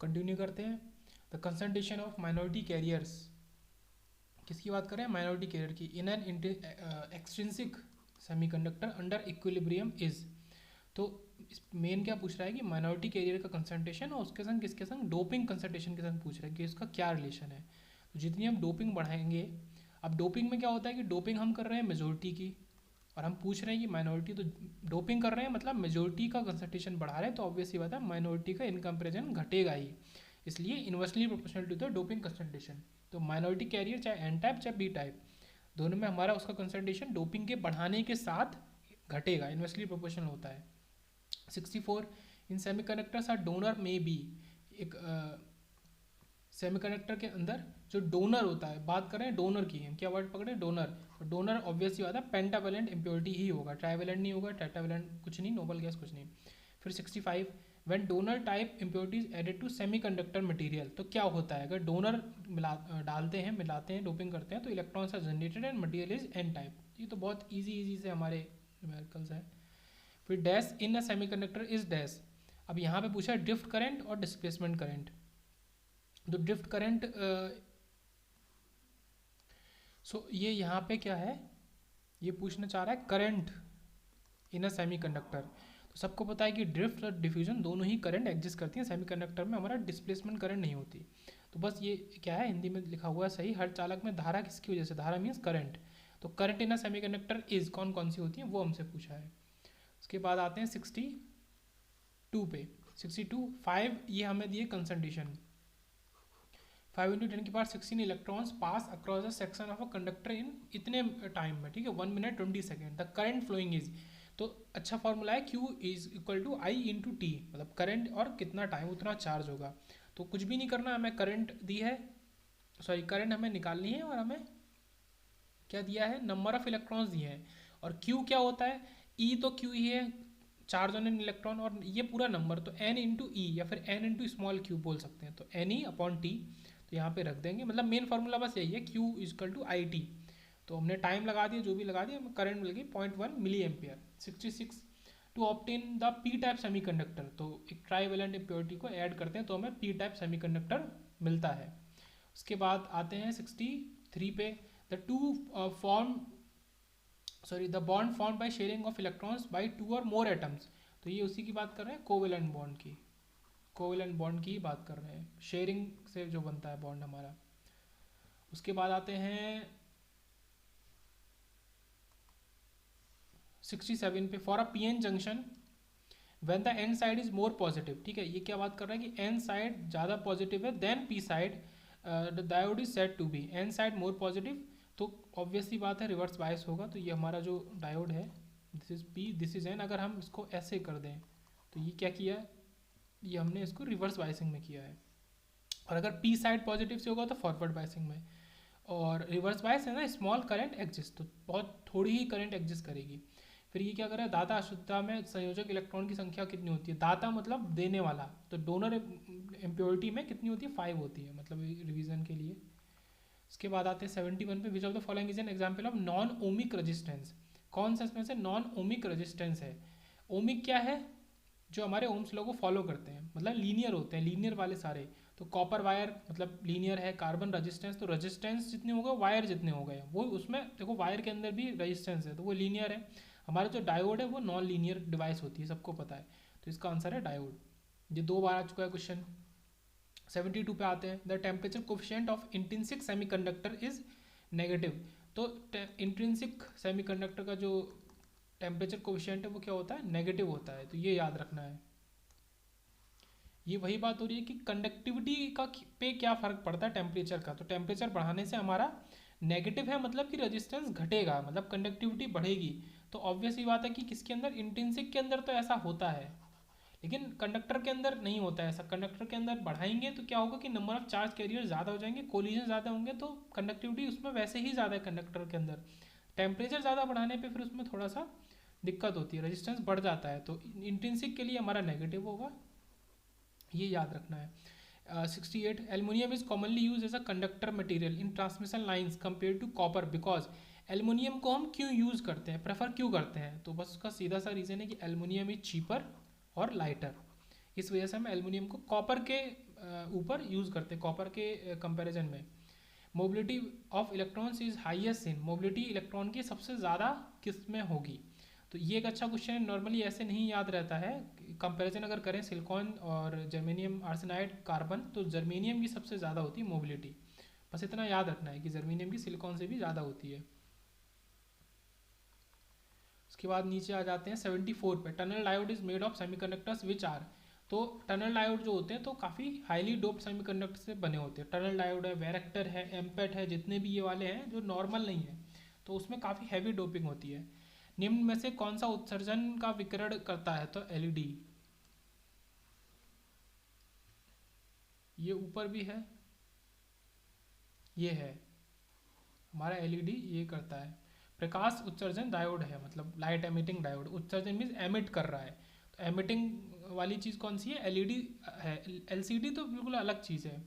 Continue करते हैं। The concentration of minority carriers, किसकी बात कर रहे हैं, माइनॉरिटी कैरियर की, in an extrinsic semiconductor under equilibrium is. तो मेन क्या पूछ रहा है कि माइनॉरिटी कैरियर का कंसंट्रेशन और उसके संग किसके संग, डोपिंग कंसंट्रेशन के संग पूछ रहा है कि इसका क्या रिलेशन है। तो जितनी हम डोपिंग बढ़ाएंगे, अब डोपिंग में क्या होता है कि डोपिंग हम कर रहे हैं मेजोरिटी की और हम पूछ रहे हैं कि माइनॉरिटी, तो डोपिंग कर रहे हैं मतलब मेजोरिटी का कंसंट्रेशन बढ़ा रहे हैं, तो ऑब्वियसली बात है माइनॉरिटी का इन कंपेरिजन घटेगा ही, इसलिए inversely proportional to the doping concentration. तो माइनॉरिटी कैरियर चाहे एन टाइप चाहे बी टाइप, दोनों में हमारा उसका कंसंट्रेशन डोपिंग के बढ़ाने के साथ घटेगा, इन्वर्सली प्रोपोर्शनल होता है। 64, इन सेमीकंडक्टर्स आर डोनर में बी, एक सेमीकंडक्टर के अंदर जो डोनर होता है, बात कर रहे हैं डोनर की, हम क्या वर्ड पकड़े, डोनर। डोनर ऑब्वियसली होता है पेंटावेलेंट इम्प्योरिटी ही होगा, ट्राइवेलेंट नहीं होगा, टेट्रावेलेंट कुछ नहीं, नोबल गैस कुछ नहीं। फिर 65, when donor type impurities added to semiconductor material, तो क्या होता है, अगर डोनर डालते हैं, मिलाते हैं, डोपिंग करते हैं, तो electrons are generated and material is N type. ये तो बहुत ईजी से हमारे न्यूमेरिकल्स हैं। फिर dash in a semiconductor is dash, अब यहाँ पे पूछा है ड्रिफ्ट करंट और डिस्प्लेसमेंट करंट। तो ड्रिफ्ट करंट, सो ये यहाँ पे क्या है, ये पूछना चाह रहा है करंट इन अ सेमीकंडक्टर। तो सबको पता है कि ड्रिफ्ट और डिफ्यूजन दोनों ही करंट एग्जिस्ट करती हैं, सेमीकंडक्टर में हमारा डिस्प्लेसमेंट करंट नहीं होती। तो बस ये क्या है, हिंदी में लिखा हुआ है सही, हर चालक में धारा किसकी वजह से, धारा मीन्स करंट। तो current in a semiconductor is कौन कौन सी होती है वो हमसे पूछा है। उसके बाद आते हैं 62 पे। 62, 5 ये हमें दिए concentration, 5 into 10⁻16 electrons pass across the section of a conductor in इतने टाइम में, ठीक है, 1 minute 20 second, the current flowing is, तो अच्छा फॉर्मूला है Q is equal to I into T, मतलब करंट और कितना टाइम उतना चार्ज होगा। तो कुछ भी नहीं करना, हमें करंट दी है, सॉरी करंट हमें निकालनी है, और हमें क्या दिया है, नंबर ऑफ इलेक्ट्रॉन्स दिए हैं, और Q क्या होता है, E तो Q ही है, चार्ज ऑन एन इलेक्ट्रॉन, और ये पूरा नंबर तो N इंटू ई या फिर N इंटू स्मॉल क्यू बोल सकते हैं, तो एन ई अपॉन टी, तो यहाँ पे रख देंगे, मतलब मेन फार्मूला बस यही है, Q is equal to I T. तो हमने टाइम लगा दिया, जो भी लगा दिया, हमें करंट मिल गई 0.1 milli ampere. 66, to obtain the P type semiconductor, तो एक ट्राईवेलेंट इम्प्योरिटी को ऐड करते हैं तो हमें पी टाइप सेमी कंडक्टर मिलता है। उसके बाद आते हैं 63 पे, the two form the bond form by sharing of electrons bye 2 और मोर एटम्स, तो ये उसी की बात कर रहे हैं, कोवेलेंट बॉन्ड की, कोवेलेंट बॉन्ड की बात कर रहे हैं, शेयरिंग से जो बनता है बॉन्ड हमारा। उसके बाद आते हैं 67 पे, for a P N junction when the N side is more positive, ठीक है, ये क्या बात कर रहा है कि एन साइड ज़्यादा पॉजिटिव है than P side, the diode is said to be N side more positive, तो ऑब्वियसली बात है रिवर्स बायस होगा, तो ये हमारा जो डायोड है, this is P this is an, अगर हम इसको ऐसे कर दें तो ये क्या किया, ये हमने इसको रिवर्स बायसिंग में किया है, और अगर पी साइड पॉजिटिव से होगा तो फॉरवर्ड बायसिंग में, और रिवर्स बायस है ना, स्मॉल करंट एग्जिस्ट, तो बहुत थोड़ी ही करंट एग्जिस्ट करेगी। फिर ये क्या कर रहा है, दाता अशुद्धता में संयोजक इलेक्ट्रॉन की संख्या कितनी होती है, दाता मतलब देने वाला, तो डोनर इम्प्योरिटी में कितनी होती है, 5 होती है, मतलब रिवीजन के लिए। इसके बाद आते हैं 71 पे, which of the following is an example of non ohmic resistance, कौन सा इसमें से नॉन ओमिक रजिस्टेंस है। ओमिक क्या है, जो हमारे ओम्स लॉ को फॉलो करते हैं, मतलब लीनियर होते हैं, लीनियर वाले सारे, तो कॉपर वायर मतलब लीनियर है, कार्बन रजिस्टेंस, तो रजिस्टेंस जितने होगा वायर जितने हो गए, वो उसमें देखो वायर के अंदर भी रजिस्टेंस है, तो वो लीनियर है। हमारा जो डायोड है वो नॉन लीनियर डिवाइस होती है, सबको पता है, तो इसका आंसर है डायोड। ये 2 बार आ चुका है क्वेश्चन। 72 पे आते हैं, the temperature coefficient of intrinsic semiconductor is negative, तो इंट्रिंसिक सेमीकंडक्टर का जो टेम्परेचर कोफिशिएंट है वो क्या होता है, नेगेटिव होता है, तो ये याद रखना है। ये वही बात हो रही है कि कंडक्टिविटी का पे क्या फ़र्क पड़ता है टेम्परेचर का, तो टेम्परेचर बढ़ाने से हमारा नेगेटिव है, मतलब कि रेजिस्टेंस घटेगा, मतलब कंडक्टिविटी बढ़ेगी, तो ऑब्वियस ही बात है कि किसके अंदर, इंट्रिंसिक के अंदर तो ऐसा होता है, लेकिन कंडक्टर के अंदर नहीं होता है ऐसा। कंडक्टर के अंदर बढ़ाएंगे तो क्या होगा कि नंबर ऑफ चार्ज कैरियर ज़्यादा हो जाएंगे, कोलिजन ज़्यादा होंगे, तो कंडक्टिविटी उसमें वैसे ही ज़्यादा है कंडक्टर के अंदर, टेम्परेचर ज़्यादा बढ़ाने पे फिर उसमें थोड़ा सा दिक्कत होती है, रेजिस्टेंस बढ़ जाता है, तो इंट्रिंसिक के लिए हमारा नेगेटिव होगा, ये याद रखना है। 68, aluminium is commonly use as a conductor material in transmission lines compare to copper, because aluminium को हम क्यों यूज़ करते हैं, प्रेफर क्यों करते हैं, तो बस उसका सीधा सा रीज़न है कि एल्युमिनियम इज चीपर और लाइटर, इस वजह से हम एल्युमिनियम को कॉपर के ऊपर यूज़ करते हैं कॉपर के कंपैरिजन में। Mobility of electrons is highest in, mobility electron की सबसे ज़्यादा किस में होगी। तो ये एक अच्छा क्वेश्चन है, नॉर्मली ऐसे नहीं याद रहता है। कंपैरिजन अगर करें सिलिकॉन और जर्मेनियम आर्सेनाइड कार्बन, तो जर्मेनियम की सबसे ज़्यादा होती है मोबिलिटी। बस इतना याद रखना है कि जर्मेनियम की सिलिकॉन से भी ज़्यादा होती है। उसके बाद नीचे आ जाते हैं 74 पे, tunnel diode is made of semiconductors which are. तो टनल डायोड जो होते हैं तो काफ़ी हाईली डोप्ड सेमीकंडक्टर से बने होते हैं। टनल डायोड है, वैरेक्टर है, एम्पेट है, जितने भी ये वाले हैं जो नॉर्मल नहीं है, तो उसमें काफ़ी हैवी डोपिंग होती है। निम्न में से कौन सा उत्सर्जन का विकिरण करता है, तो एलईडी। ये ऊपर भी है, ये है हमारा एलईडी, ये करता है। प्रकाश उत्सर्जन डायोड है, मतलब लाइट एमिटिंग डायोड। उत्सर्जन मीन्स एमिट कर रहा है, तो एमिटिंग वाली चीज़ कौन सी है, एलईडी है। एलसीडी तो बिल्कुल अलग चीज़ है,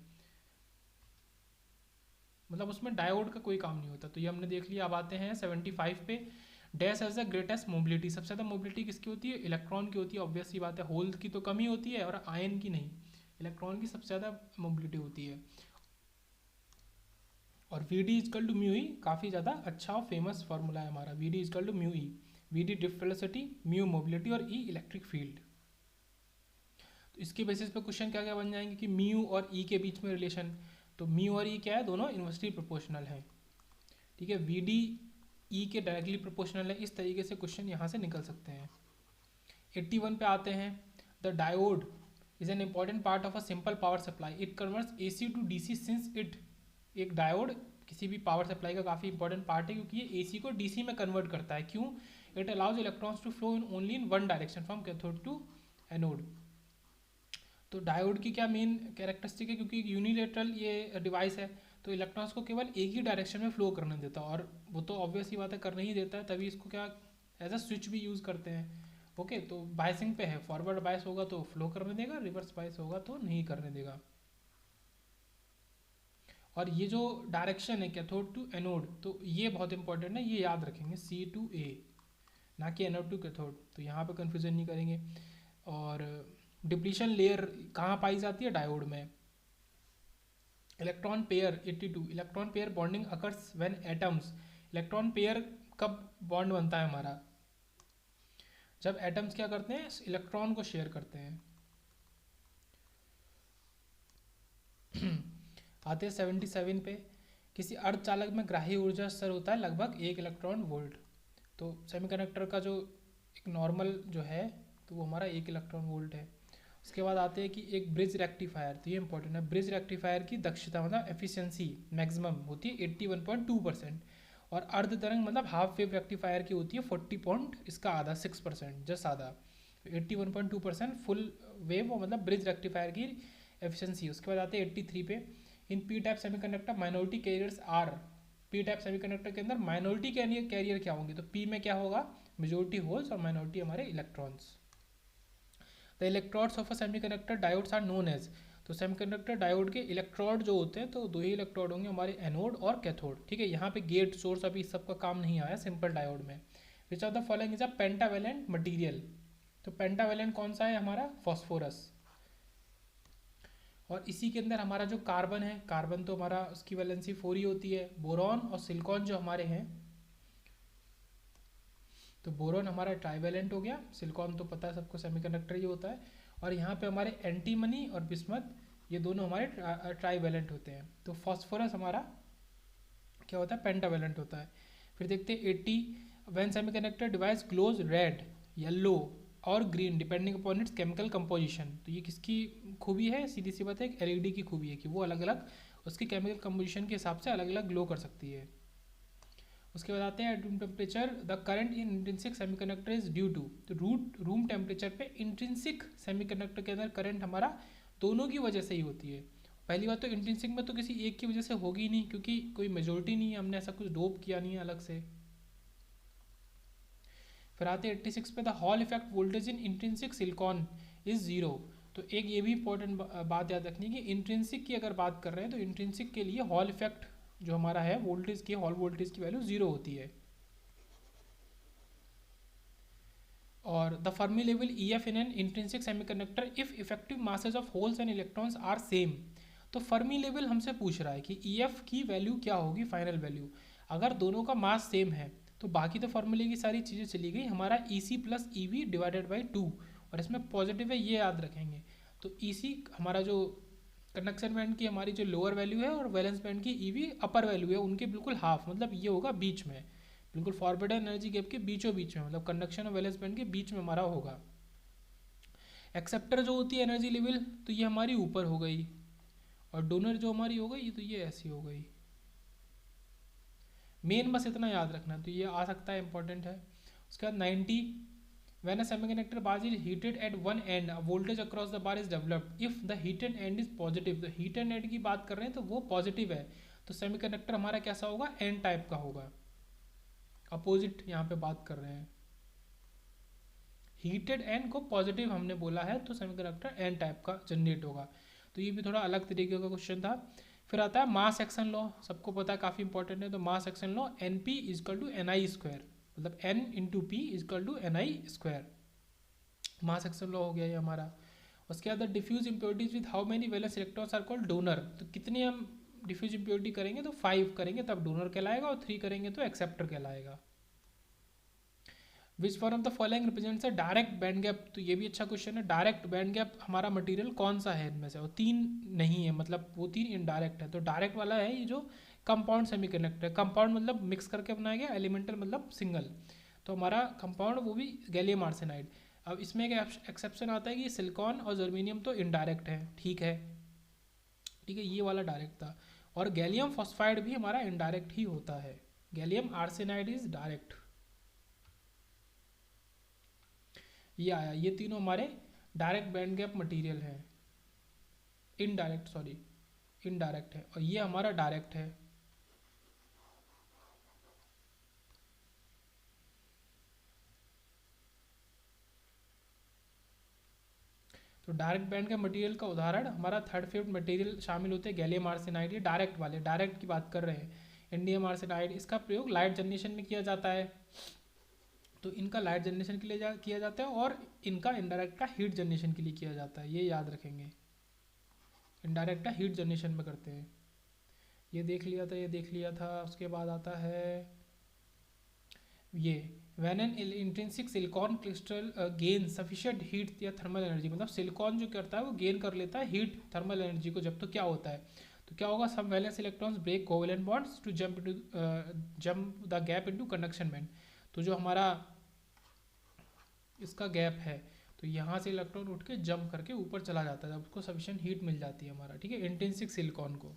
मतलब उसमें डायोड का कोई काम नहीं होता। तो ये हमने देख लिया। अब आते हैं 75 पे, dash as the greatest mobility. सबसे ज़्यादा मोबिलिटी किसकी होती है, इलेक्ट्रॉन की होती है। ऑब्वियस सी बात है, होल की तो कम ही होती है और आयन की नहीं, इलेक्ट्रॉन की सबसे ज़्यादा मोबिलिटी होती है। और V D is equal to mu E, काफ़ी ज़्यादा अच्छा और फेमस फार्मूला है हमारा। V D is equal to mu E, V D drift velocity, mu mobility और ई इलेक्ट्रिक फील्ड। तो इसके बेसिस पे क्वेश्चन क्या क्या बन जाएंगे कि म्यू और ई के बीच में रिलेशन। तो म्यू और ई क्या है, दोनों इन्वर्सली प्रोपोर्शनल है। ठीक है, वी डी ई के डायरेक्टली प्रोपोर्शनल है। इस तरीके से क्वेश्चन यहाँ से निकल सकते हैं। 81 पे आते हैं, the diode is an important part of a simple power supply, it converts AC to DC since it. एक डायोड किसी भी पावर सप्लाई का काफ़ी इंपॉर्टेंट पार्ट है, क्योंकि ये एसी को डीसी में कन्वर्ट करता है। क्यों, it allows electrons to flow in only in one direction from cathode to anode. तो डायोड की क्या मेन कैरेक्टरिस्टिक है, क्योंकि यूनिलेटरल ये डिवाइस है, तो इलेक्ट्रॉन्स को केवल एक ही डायरेक्शन में फ्लो करने देता है, और वो तो ऑब्वियस ही बात है करने ही देता है, तभी इसको क्या एज अ स्विच भी यूज़ करते हैं। ओके, तो बायसिंग पे है, फॉरवर्ड बायस होगा तो फ्लो करने देगा, रिवर्स बायस होगा तो नहीं करने देगा। और ये जो डायरेक्शन है कैथोड टू एनोड, तो ये बहुत इंपॉर्टेंट है, ये याद रखेंगे, सी टू ए, ना कि एनोड टू कैथोड, तो यहाँ पे कन्फ्यूजन नहीं करेंगे। और डिप्लीशन लेयर कहाँ पाई जाती है, डायोड में। Electron pair 82, electron pair bonding occurs when atoms. Electron pair कब बॉन्ड बनता है हमारा, जब एटम्स क्या करते हैं, इलेक्ट्रॉन को शेयर करते हैं। आते हैं 77 पे, किसी अर्धचालक में ग्राही ऊर्जा स्तर होता है लगभग 1 इलेक्ट्रॉन वोल्ट। तो सेमीकंडक्टर का जो एक नॉर्मल जो है, तो वो हमारा 1 इलेक्ट्रॉन वोल्ट है। उसके बाद आते हैं कि एक ब्रिज रेक्टिफायर, तो ये इंपॉर्टेंट है। ब्रिज रेक्टिफायर की दक्षता मतलब एफिशिएंसी मैक्सिमम होती है 81.2%, और अर्ध तरंग मतलब हाफ वेव रेक्टिफायर की होती है 40 पॉइंट, इसका आधा 6%, जस्ट आधा। 81.2% फुल वेव मतलब ब्रिज रेक्टिफायर की एफिशिएंसी। उसके बाद आते हैं 83 पे, in P type semiconductor minority carriers are. P type semiconductor के अंदर माइनॉरिटी कैरियर क्या होंगे, तो पी में क्या होगा, मेजोरिटी होल्स और माइनॉरिटी हमारे electrons. The electrodes of a semiconductor diodes are known as. तो सेमीकंडक्टर डायोड के इलेक्ट्रोड जो होते हैं, तो दो ही इलेक्ट्रोड होंगे हमारे, एनोड और कैथोड। ठीक है, यहाँ पे गेट सोर्स अभी सबका काम नहीं आया सिंपल डायोड में। विच of the following is a pentavalent material. तो पेंटावेलेंट कौन सा है हमारा, फॉस्फोरस। और इसी के अंदर हमारा जो कार्बन है, कार्बन तो हमारा उसकी वैलेंसी 4 ही होती है। बोरॉन और सिलिकॉन जो हमारे हैं, तो बोरॉन हमारा ट्राइवेलेंट हो गया, सिलिकॉन तो पता है सबको सेमीकंडक्टर ही होता है। और यहाँ पे हमारे एंटीमनी और बिस्मथ, ये दोनों हमारे ट्राइवेलेंट होते हैं। तो फॉस्फोरस हमारा क्या होता है, पेंटावेलेंट होता है। फिर देखते हैं 80, when semiconductor device glows red, yellow और green depending upon its chemical composition. तो ये किसकी खूबी है, सीधी सी बात है, एक एलईडी की खूबी है कि वो अलग अलग उसकी केमिकल कंपोजिशन के हिसाब से अलग अलग ग्लो कर सकती है। उसके बाद आते हैं room temperature, the current in intrinsic semiconductor is due to. तो रूम टेम्परेचर पे इंट्रिंसिक सेमीकंडक्टर के अंदर करंट हमारा दोनों की वजह से ही होती है। पहली बात तो इंट्रिंसिक में तो किसी एक की वजह से होगी ही नहीं, क्योंकि कोई मेजोरिटी नहीं है, हमने ऐसा कुछ डोप किया नहीं है अलग से। फिर आते हैं 86 पे, the hall effect voltage in intrinsic silicon is 0। तो एक ये भी इंपॉर्टेंट बात याद रखनी है कि इंट्रिंसिक की अगर बात कर रहे हैं, तो इंट्रिंसिक के लिए हॉल इफेक्ट जो हमारा है वोल्टेज की, हॉल वोल्टेज की वैल्यू 0 होती है। और the Fermi level E F in an intrinsic semiconductor if effective masses of holes and electrons are same. तो फर्मी लेवल हमसे पूछ रहा है कि ई एफ की वैल्यू क्या होगी, फाइनल वैल्यू। अगर दोनों का मास सेम है तो बाकी तो फॉर्मूले की सारी चीज़ें चली गई, हमारा E C plus E V divided by two, और इसमें पॉजिटिव है ये याद रखेंगे। तो ई सी हमारा जो कंडक्शन बैंड की हमारी जो लोअर वैल्यू है और वैलेंस बैंड की ई वी अपर वैल्यू है, उनके बिल्कुल हाफ, मतलब ये होगा बीच में, बिल्कुल फॉरवर्ड एनर्जी गैप के बीचों बीच में, मतलब कंडक्शन और वैलेंस बैंड के बीच में हमारा होगा। एक्सेप्टर जो होती है एनर्जी लेवल, तो ये हमारी ऊपर हो गई, और डोनर जो हमारी हो गई तो ये ऐसी हो गई। मेन बस इतना याद रखना, तो ये आ सकता है, इंपॉर्टेंट है। उसके बाद 90, when a semiconductor bar is heated at one end a voltage across the bar is developed if the heated end is positive। तो heated end की बात कर रहे हैं तो वो पॉजिटिव है, तो सेमीकंडक्टर हमारा कैसा होगा, एन टाइप का होगा। अपोजिट यहाँ पे बात कर रहे हैं, हीटेड एंड को पॉजिटिव हमने बोला है, तो सेमीकंडक्टर एन टाइप का जनरेट होगा। तो ये भी थोड़ा अलग तरीके का क्वेश्चन था। फिर आता है मास एक्शन लॉ, सबको पता है काफ़ी इंपॉर्टेंट है। तो mass action law N P is equal to N I square, मतलब N into P is equal to N I square, mass action law हो गया ये हमारा। उसके बाद diffuse impurities with how many valence electrons are called donor. तो कितने हम डिफ्यूज इम्प्योरिटी करेंगे, तो 5 करेंगे तब डोनर कहलाएगा, और 3 करेंगे तो एक्सेप्टर कहलाएगा। Which for of the following represents a direct band gap. तो ये भी अच्छा क्वेश्चन है, डायरेक्ट बैंड गैप हमारा मटेरियल कौन सा है इनमें से, और 3 नहीं है, मतलब वो 3 इनडायरेक्ट है। तो डायरेक्ट वाला है ये जो कंपाउंड सेमीकंडक्टर है, कंपाउंड मतलब मिक्स करके बनाया गया, एलिमेंटल मतलब सिंगल, तो हमारा कंपाउंड वो भी गैलियम आर्सेनाइड। अब इसमें एक एक्सेप्शन आता है कि सिलिकॉन और जर्मेनियम तो इनडायरेक्ट है, ठीक है, ठीक है, ये वाला डायरेक्ट था। और गैलियम फॉस्फाइड भी हमारा इनडायरेक्ट ही होता है, गैलियम आर्सेनाइड इज डायरेक्ट। ये आया, ये तीनों हमारे डायरेक्ट बैंड गैप मटेरियल है, इनडायरेक्ट सॉरी इनडायरेक्ट है, और ये हमारा डायरेक्ट है। तो डायरेक्ट बैंड के मटेरियल का उदाहरण हमारा थर्ड फिफ्थ मटेरियल शामिल होते हैं गैलियम आर्सेनाइड, ये डायरेक्ट वाले, डायरेक्ट की बात कर रहे हैं। इंडियम आर्सेनाइड, इसका प्रयोग लाइट जनरेशन में किया जाता है, तो इनका लाइट जनरेशन के लिए किया जाता है, और इनका इनडायरेक्ट का हीट जनरेशन के लिए किया जाता है, ये याद रखेंगे। इनडायरेक्ट का हीट जनरेशन में करते हैं, ये देख लिया था, ये देख लिया था। उसके बाद आता है ये when an intrinsic silicon crystal gain sufficient heat या थर्मल एनर्जी, मतलब सिलिकॉन जो करता है वो गेन कर लेता है हीट थर्मल एनर्जी को, जब तो क्या होता है, तो क्या होगा, some valence electrons break covalent bonds to jump the gap into conduction band. तो जो हमारा इसका गैप है, तो यहाँ से इलेक्ट्रॉन उठ के जंप करके ऊपर चला जाता है, जब उसको सफिशिएंट हीट मिल जाती है हमारा, ठीक है, इंट्रिंसिक सिलिकॉन को।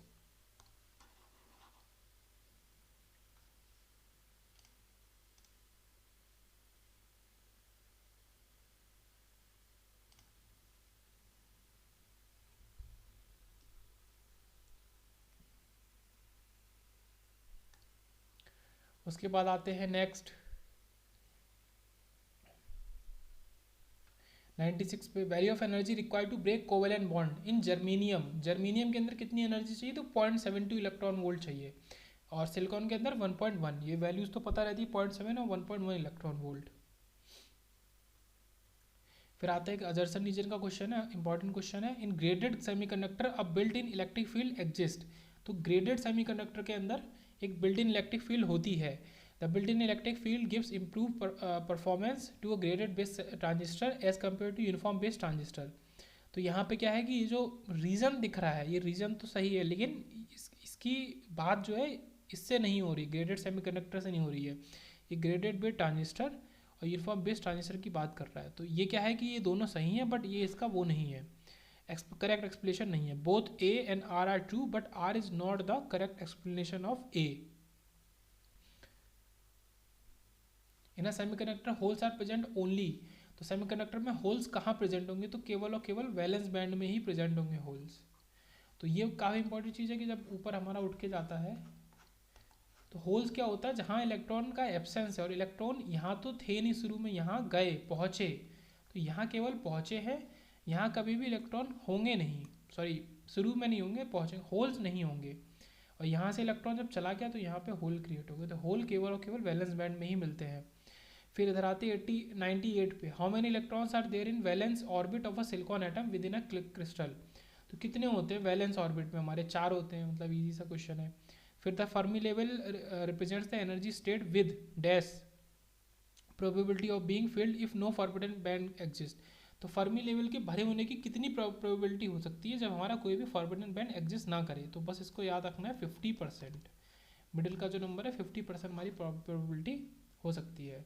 उसके बाद आते हैं नेक्स्ट 96 पे, value of energy required to break covalent bond in germanium. Germanium के अंदर कितनी एनर्जी चाहिए, तो 0.72 इलेक्ट्रॉन वोल्ट चाहिए, और सिलिकॉन के अंदर 1.1। ये वैल्यूज तो पता रहती है, 0.7 और 1.1 इलेक्ट्रॉन वोल्ट। फिर आता है एक अजरसन रीजन का क्वेश्चन है, इंपॉर्टेंट क्वेश्चन है। In graded semiconductor a built in electric field exist. तो ग्रेडेड सेमीकंडक्टर के अंदर एक बिल्ट इन इलेक्ट्रिक फील्ड होती है। The built in electric field gives improve performance to a graded base transistor as compare to uniform base transistor. तो यहाँ पे क्या है कि ये जो रीज़न दिख रहा है, ये रीज़न तो सही है, लेकिन इसकी बात जो है इससे नहीं हो रही, ग्रेडेड सेमीकंडक्टर से नहीं हो रही है। ये ग्रेडेड बेस ट्रांजिस्टर और यूनिफॉर्म बेस ट्रांजिस्टर की बात कर रहा है। तो ये क्या है कि ये दोनों सही हैं, बट ये इसका वो नहीं है, करेक्ट एक्सप्लेनेशन नहीं है। Both A and R true, but R is not the correct explanation of A. In a semiconductor holes are present only. तो सेमीकंडक्टर में होल्स कहाँ प्रेजेंट होंगे, तो केवल और केवल वैलेंस बैंड में ही प्रेजेंट होंगे होल्स। तो ये काफ़ी इंपॉर्टेंट चीज़ है कि जब ऊपर हमारा उठ के जाता है तो होल्स क्या होता है, जहाँ इलेक्ट्रॉन का एब्सेंस है, और इलेक्ट्रॉन यहाँ तो थे नहीं शुरू में, यहाँ गए पहुँचे, तो यहाँ केवल पहुँचे हैं, यहाँ कभी भी इलेक्ट्रॉन होंगे नहीं, सॉरी शुरू में नहीं होंगे, पहुँचे होल्स नहीं होंगे। और यहाँ से इलेक्ट्रॉन जब चला गया तो यहाँ पे होल क्रिएट हो गए, तो होल केवल और केवल वैलेंस बैंड में ही मिलते हैं। फिर इधर आते 98 पे, how many electrons are there in valence orbit of a silicon atom within a crystal. तो कितने होते हैं वैलेंस ऑर्बिट में हमारे? 4 होते हैं, मतलब इजी सा क्वेश्चन है। फिर the Fermi level represents the energy state with dash probability of being filled if no forbidden band exist. तो फर्मी लेवल के भरे होने की कितनी प्रोबेबिलिटी हो सकती है जब हमारा कोई भी फॉरबिडन बैंड एग्जिस्ट ना करे? तो बस इसको याद रखना है 50%। मिडिल का जो नंबर है 50% हमारी प्रोबेबिलिटी हो सकती है।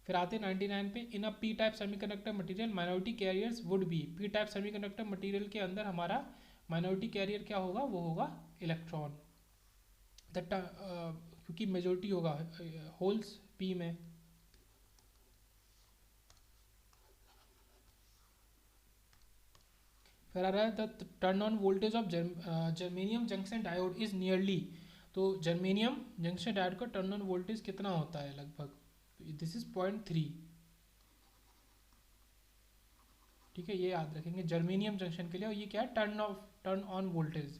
फिर आते हैं 99 पे, in a P type semiconductor material minority carriers would be. P type semiconductor material के अंदर हमारा माइनॉरिटी कैरियर क्या होगा? वो होगा इलेक्ट्रॉन। क्योंकि मेजोरिटी होगा होल्स पी में। फिर आ रहा है the turn on voltage of germanium junction diode is nearly. तो जर्मेनियम जंक्शन डायोड का टर्न ऑन वोल्टेज कितना होता है लगभग? This is 0.3। ठीक है, ये याद रखेंगे जर्मेनियम जंक्शन के लिए। और ये क्या है? Turn on voltage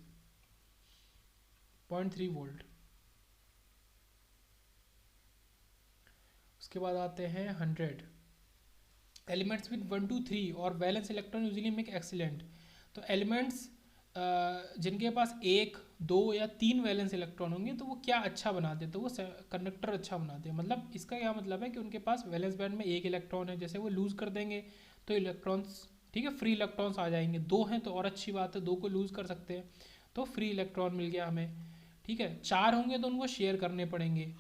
0.3 volt. उसके बाद आते हैं 100 एलिमेंट्स विद 1 2 3 और valence electron usually make excellent. तो एलिमेंट्स जिनके पास 1 2 या 3 वैलेंस इलेक्ट्रॉन होंगे तो वो क्या अच्छा बनाते हैं? तो वो कंडक्टर अच्छा बनाते हैं। मतलब इसका क्या मतलब है कि उनके पास वैलेंस बैंड में 1 इलेक्ट्रॉन है, जैसे वो लूज कर देंगे तो इलेक्ट्रॉन्स, ठीक है, फ्री इलेक्ट्रॉन्स आ जाएंगे। 2 हैं तो और अच्छी बात है, 2 को लूज कर सकते हैं तो फ्री इलेक्ट्रॉन मिल गया हमें। ठीक है, 4 होंगे तो उनको शेयर करने पड़ेंगे।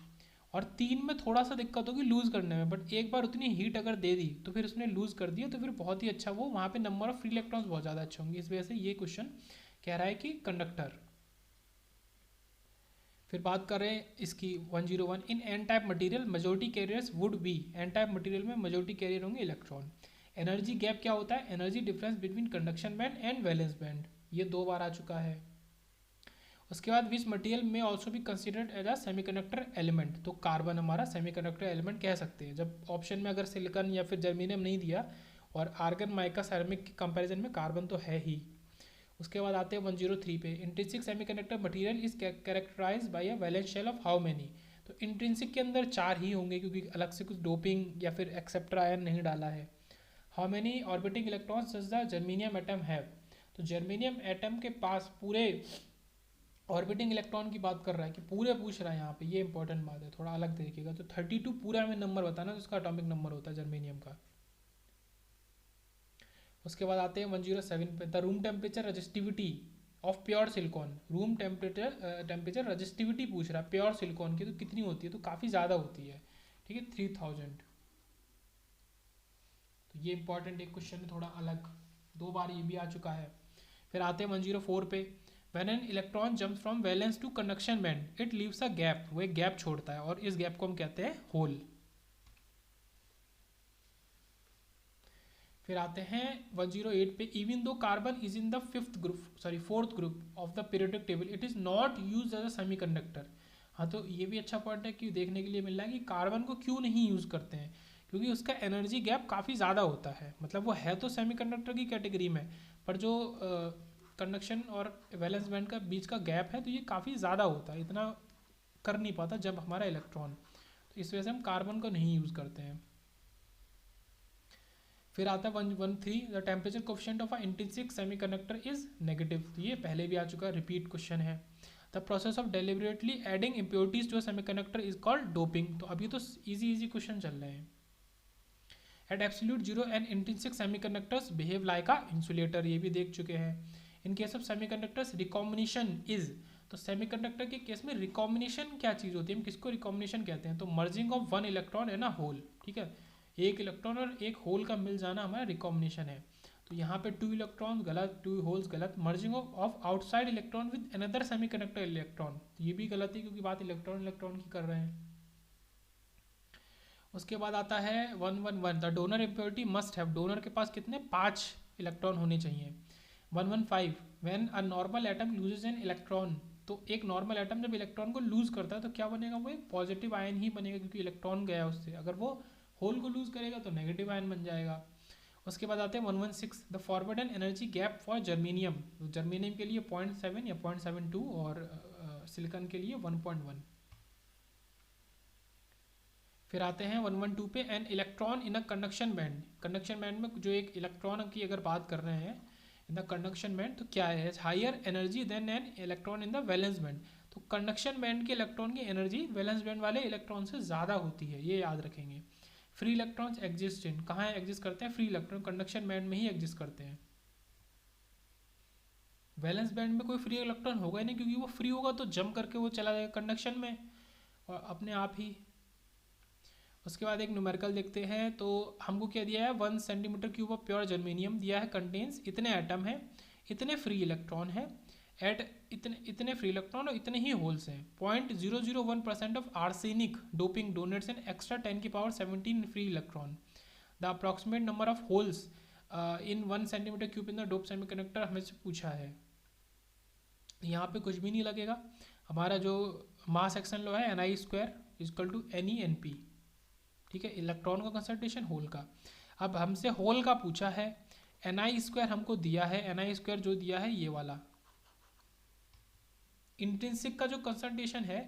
और 3 में थोड़ा सा दिक्कत होगी लूज़ करने में, बट एक बार उतनी हीट अगर दे दी तो फिर उसने लूज़ कर दिया तो फिर बहुत ही अच्छा, वो वहाँ पे नंबर ऑफ फ्री इलेक्ट्रॉन्स बहुत ज़्यादा अच्छे होंगे। इस वजह से ये क्वेश्चन कह रहा है कि कंडक्टर। फिर बात कर रहे हैं इसकी 101, in N type material majority carriers would be. N type material में मेजोरिटी कैरियर होंगे इलेक्ट्रॉन। एनर्जी गैप क्या होता है? Energy difference between conduction band and valence band. ये 2 बार आ चुका है। उसके बाद विच मटेरियल में ऑल्सो भी considered as a semiconductor element. तो कार्बन हमारा सेमीकंडक्टर एलिमेंट कह सकते हैं। जब ऑप्शन में अगर सिलिकॉन या फिर जर्मेनियम नहीं दिया और आर्गन माइका सेरेमिक के कंपैरिजन में कार्बन तो है ही। उसके बाद आते हैं 103 पे, intrinsic semiconductor material is characterised by a valence shell of how many. तो इंट्रिंसिक के अंदर 4 ही होंगे क्योंकि अलग से कुछ डोपिंग या फिर एक्सेप्टर आयन नहीं डाला है। How many orbiting electrons does the germanium atom have. तो जर्मेनियम एटम के पास पूरे ऑर्बिटिंग इलेक्ट्रॉन की बात कर रहा है कि पूरे पूछ रहा है यहाँ पे, ये इंपॉर्टेंट बात है, थोड़ा अलग देखिएगा। तो 32 पूरा में नंबर बताना तो उसका एटॉमिक नंबर होता है जर्मेनियम का। उसके बाद आते हैं 107 पे, the room temperature resistivity of pure silicon. Room temperature resistivity पूछ रहा है प्योर सिलिकॉन की, तो कितनी होती है? तो काफ़ी ज़्यादा होती है। ठीक है, 3000। तो ये इंपॉर्टेंट एक क्वेश्चन है, थोड़ा अलग, 2 बार ये भी आ चुका है। फिर आते हैं 104 पे, when an electron jumps from valence to conduction band it leaves a gap. वो एक गैप छोड़ता है और इस गैप को हम कहते हैं होल। फिर आते हैं 108 पे, even though carbon is in the fourth group of the periodic table it is not use as a semiconductor. हाँ, तो ये भी अच्छा पॉइंट है कि देखने के लिए मिल रहा है कि कार्बन को क्यों नहीं यूज़ करते हैं, क्योंकि उसका एनर्जी गैप काफ़ी ज़्यादा होता है। मतलब वो है तो सेमीकंडक्टर की कैटेगरी में, पर जो कंडक्शन और वैलेंस बैंड का बीच का गैप है तो ये काफ़ी ज़्यादा होता है, इतना कर नहीं पाता जब हमारा इलेक्ट्रॉन। तो इस वजह से हम कार्बन को नहीं यूज़ करते हैं। फिर आता है 113, the temperature coefficient of a intrinsic semiconductor is negative. तो ये पहले भी आ चुका है, रिपीट क्वेश्चन है। The process of deliberately adding impurities to a semiconductor is called doping. तो अभी तो इजी इजी क्वेश्चन चल रहे हैं। At absolute zero and intrinsic semiconductors behave like a insulator, ये भी देख चुके हैं। In case of semiconductors recombination is. तो सेमीकंडक्टर के केस में रिकॉम्बिनेशन क्या चीज़ होती है, हम किसको रिकॉम्बिनेशन कहते हैं? तो merging of one electron in a hole. ठीक है, एक इलेक्ट्रॉन और एक होल का मिल जाना हमारा रिकॉम्बिनेशन है। तो यहाँ पे 2 इलेक्ट्रॉन गलत, 2 होल्स गलत। Merging of outside electron with another semiconductor electron, तो ये भी गलत है क्योंकि बात इलेक्ट्रॉन इलेक्ट्रॉन की कर रहे हैं। उसके बाद आता है 111, the donor impurity must have. Donor के पास कितने? 5 इलेक्ट्रॉन होने चाहिए। 115, when a normal atom loses an electron. तो एक नॉर्मल एटम जब इलेक्ट्रॉन को लूज करता है तो क्या बनेगा? वो एक पॉजिटिव आयन ही बनेगा क्योंकि इलेक्ट्रॉन गया उससे। अगर वो होल को लूज करेगा तो नेगेटिव आयन बन जाएगा। उसके बाद आते हैं 116, the forbidden energy gap for germanium. Germanium के लिए 0.7 या 0.72 और सिलिकॉन के लिए 1.1। फिर आते हैं 112 पे, N electron in a conduction band. Conduction band में जो एक इलेक्ट्रॉन की अगर बात कर रहे हैं इन द कंडक्शन बैंड, तो क्या है, higher energy than an electron in the valence band. तो कंडक्शन बैंड के इलेक्ट्रॉन की एनर्जी वैलेंस बैंड वाले इलेक्ट्रॉन से ज़्यादा होती है, ये याद रखेंगे। फ्री इलेक्ट्रॉन्स एग्जिस्ट इन, कहाँ एग्जिस्ट करते हैं, फ्री इलेक्ट्रॉन कंडक्शन बैंड में ही एग्जिस्ट करते हैं। वैलेंस बैंड में कोई फ्री इलेक्ट्रॉन होगा ही नहीं, क्योंकि वो फ्री होगा तो जम करके वो चला जाएगा कंडक्शन में और अपने आप ही। उसके बाद एक न्यूमेरिकल देखते हैं, तो हमको क्या दिया है, 1 centimetre cube of pure germanium दिया है, कंटेन्स इतने एटम हैं, इतने फ्री इलेक्ट्रॉन है, एट इतने फ्री इलेक्ट्रॉन और इतने ही होल्स हैं। 0.001% of arsenic doping donates an extra 10 की power 17 free electron. The approximate number of holes in 1 centimetre cube in the dope semiconductor हमें से पूछा है। यहाँ पे कुछ भी नहीं लगेगा, हमारा जो मास एक्शन लॉ है Ni² इजकल टू NE/Np, ठीक है, इलेक्ट्रॉन का कंसंट्रेशन होल का। अब हमसे होल का पूछा है, Ni² हमको दिया है, Ni² जो दिया है ये वाला। इंट्रिंसिक का जो कंसंट्रेशन है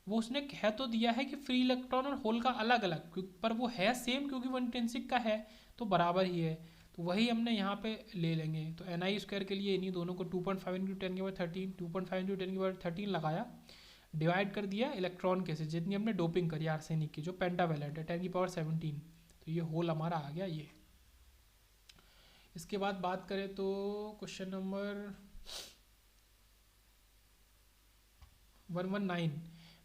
वो उसने कह तो दिया है कि फ्री इलेक्ट्रॉन और होल का अलग अलग, पर वो है सेम, क्योंकि वो इंट्रिंसिक का है तो बराबर ही है, तो वही हमने यहाँ पे ले लेंगे। तो Ni² के लिए इन्हीं दोनों को 2.5 इंटू 10 की पावर 13, 2.5 इंटू 10 की पावर 13 लगाया, डिवाइड कर दिया इलेक्ट्रॉन के से, जितनी हमने डोपिंग करी आर्सेनिक की जो पेंटावेलेंट है 10 की पावर 17, तो ये होल हमारा आ गया ये। इसके बाद बात करें तो question number 119,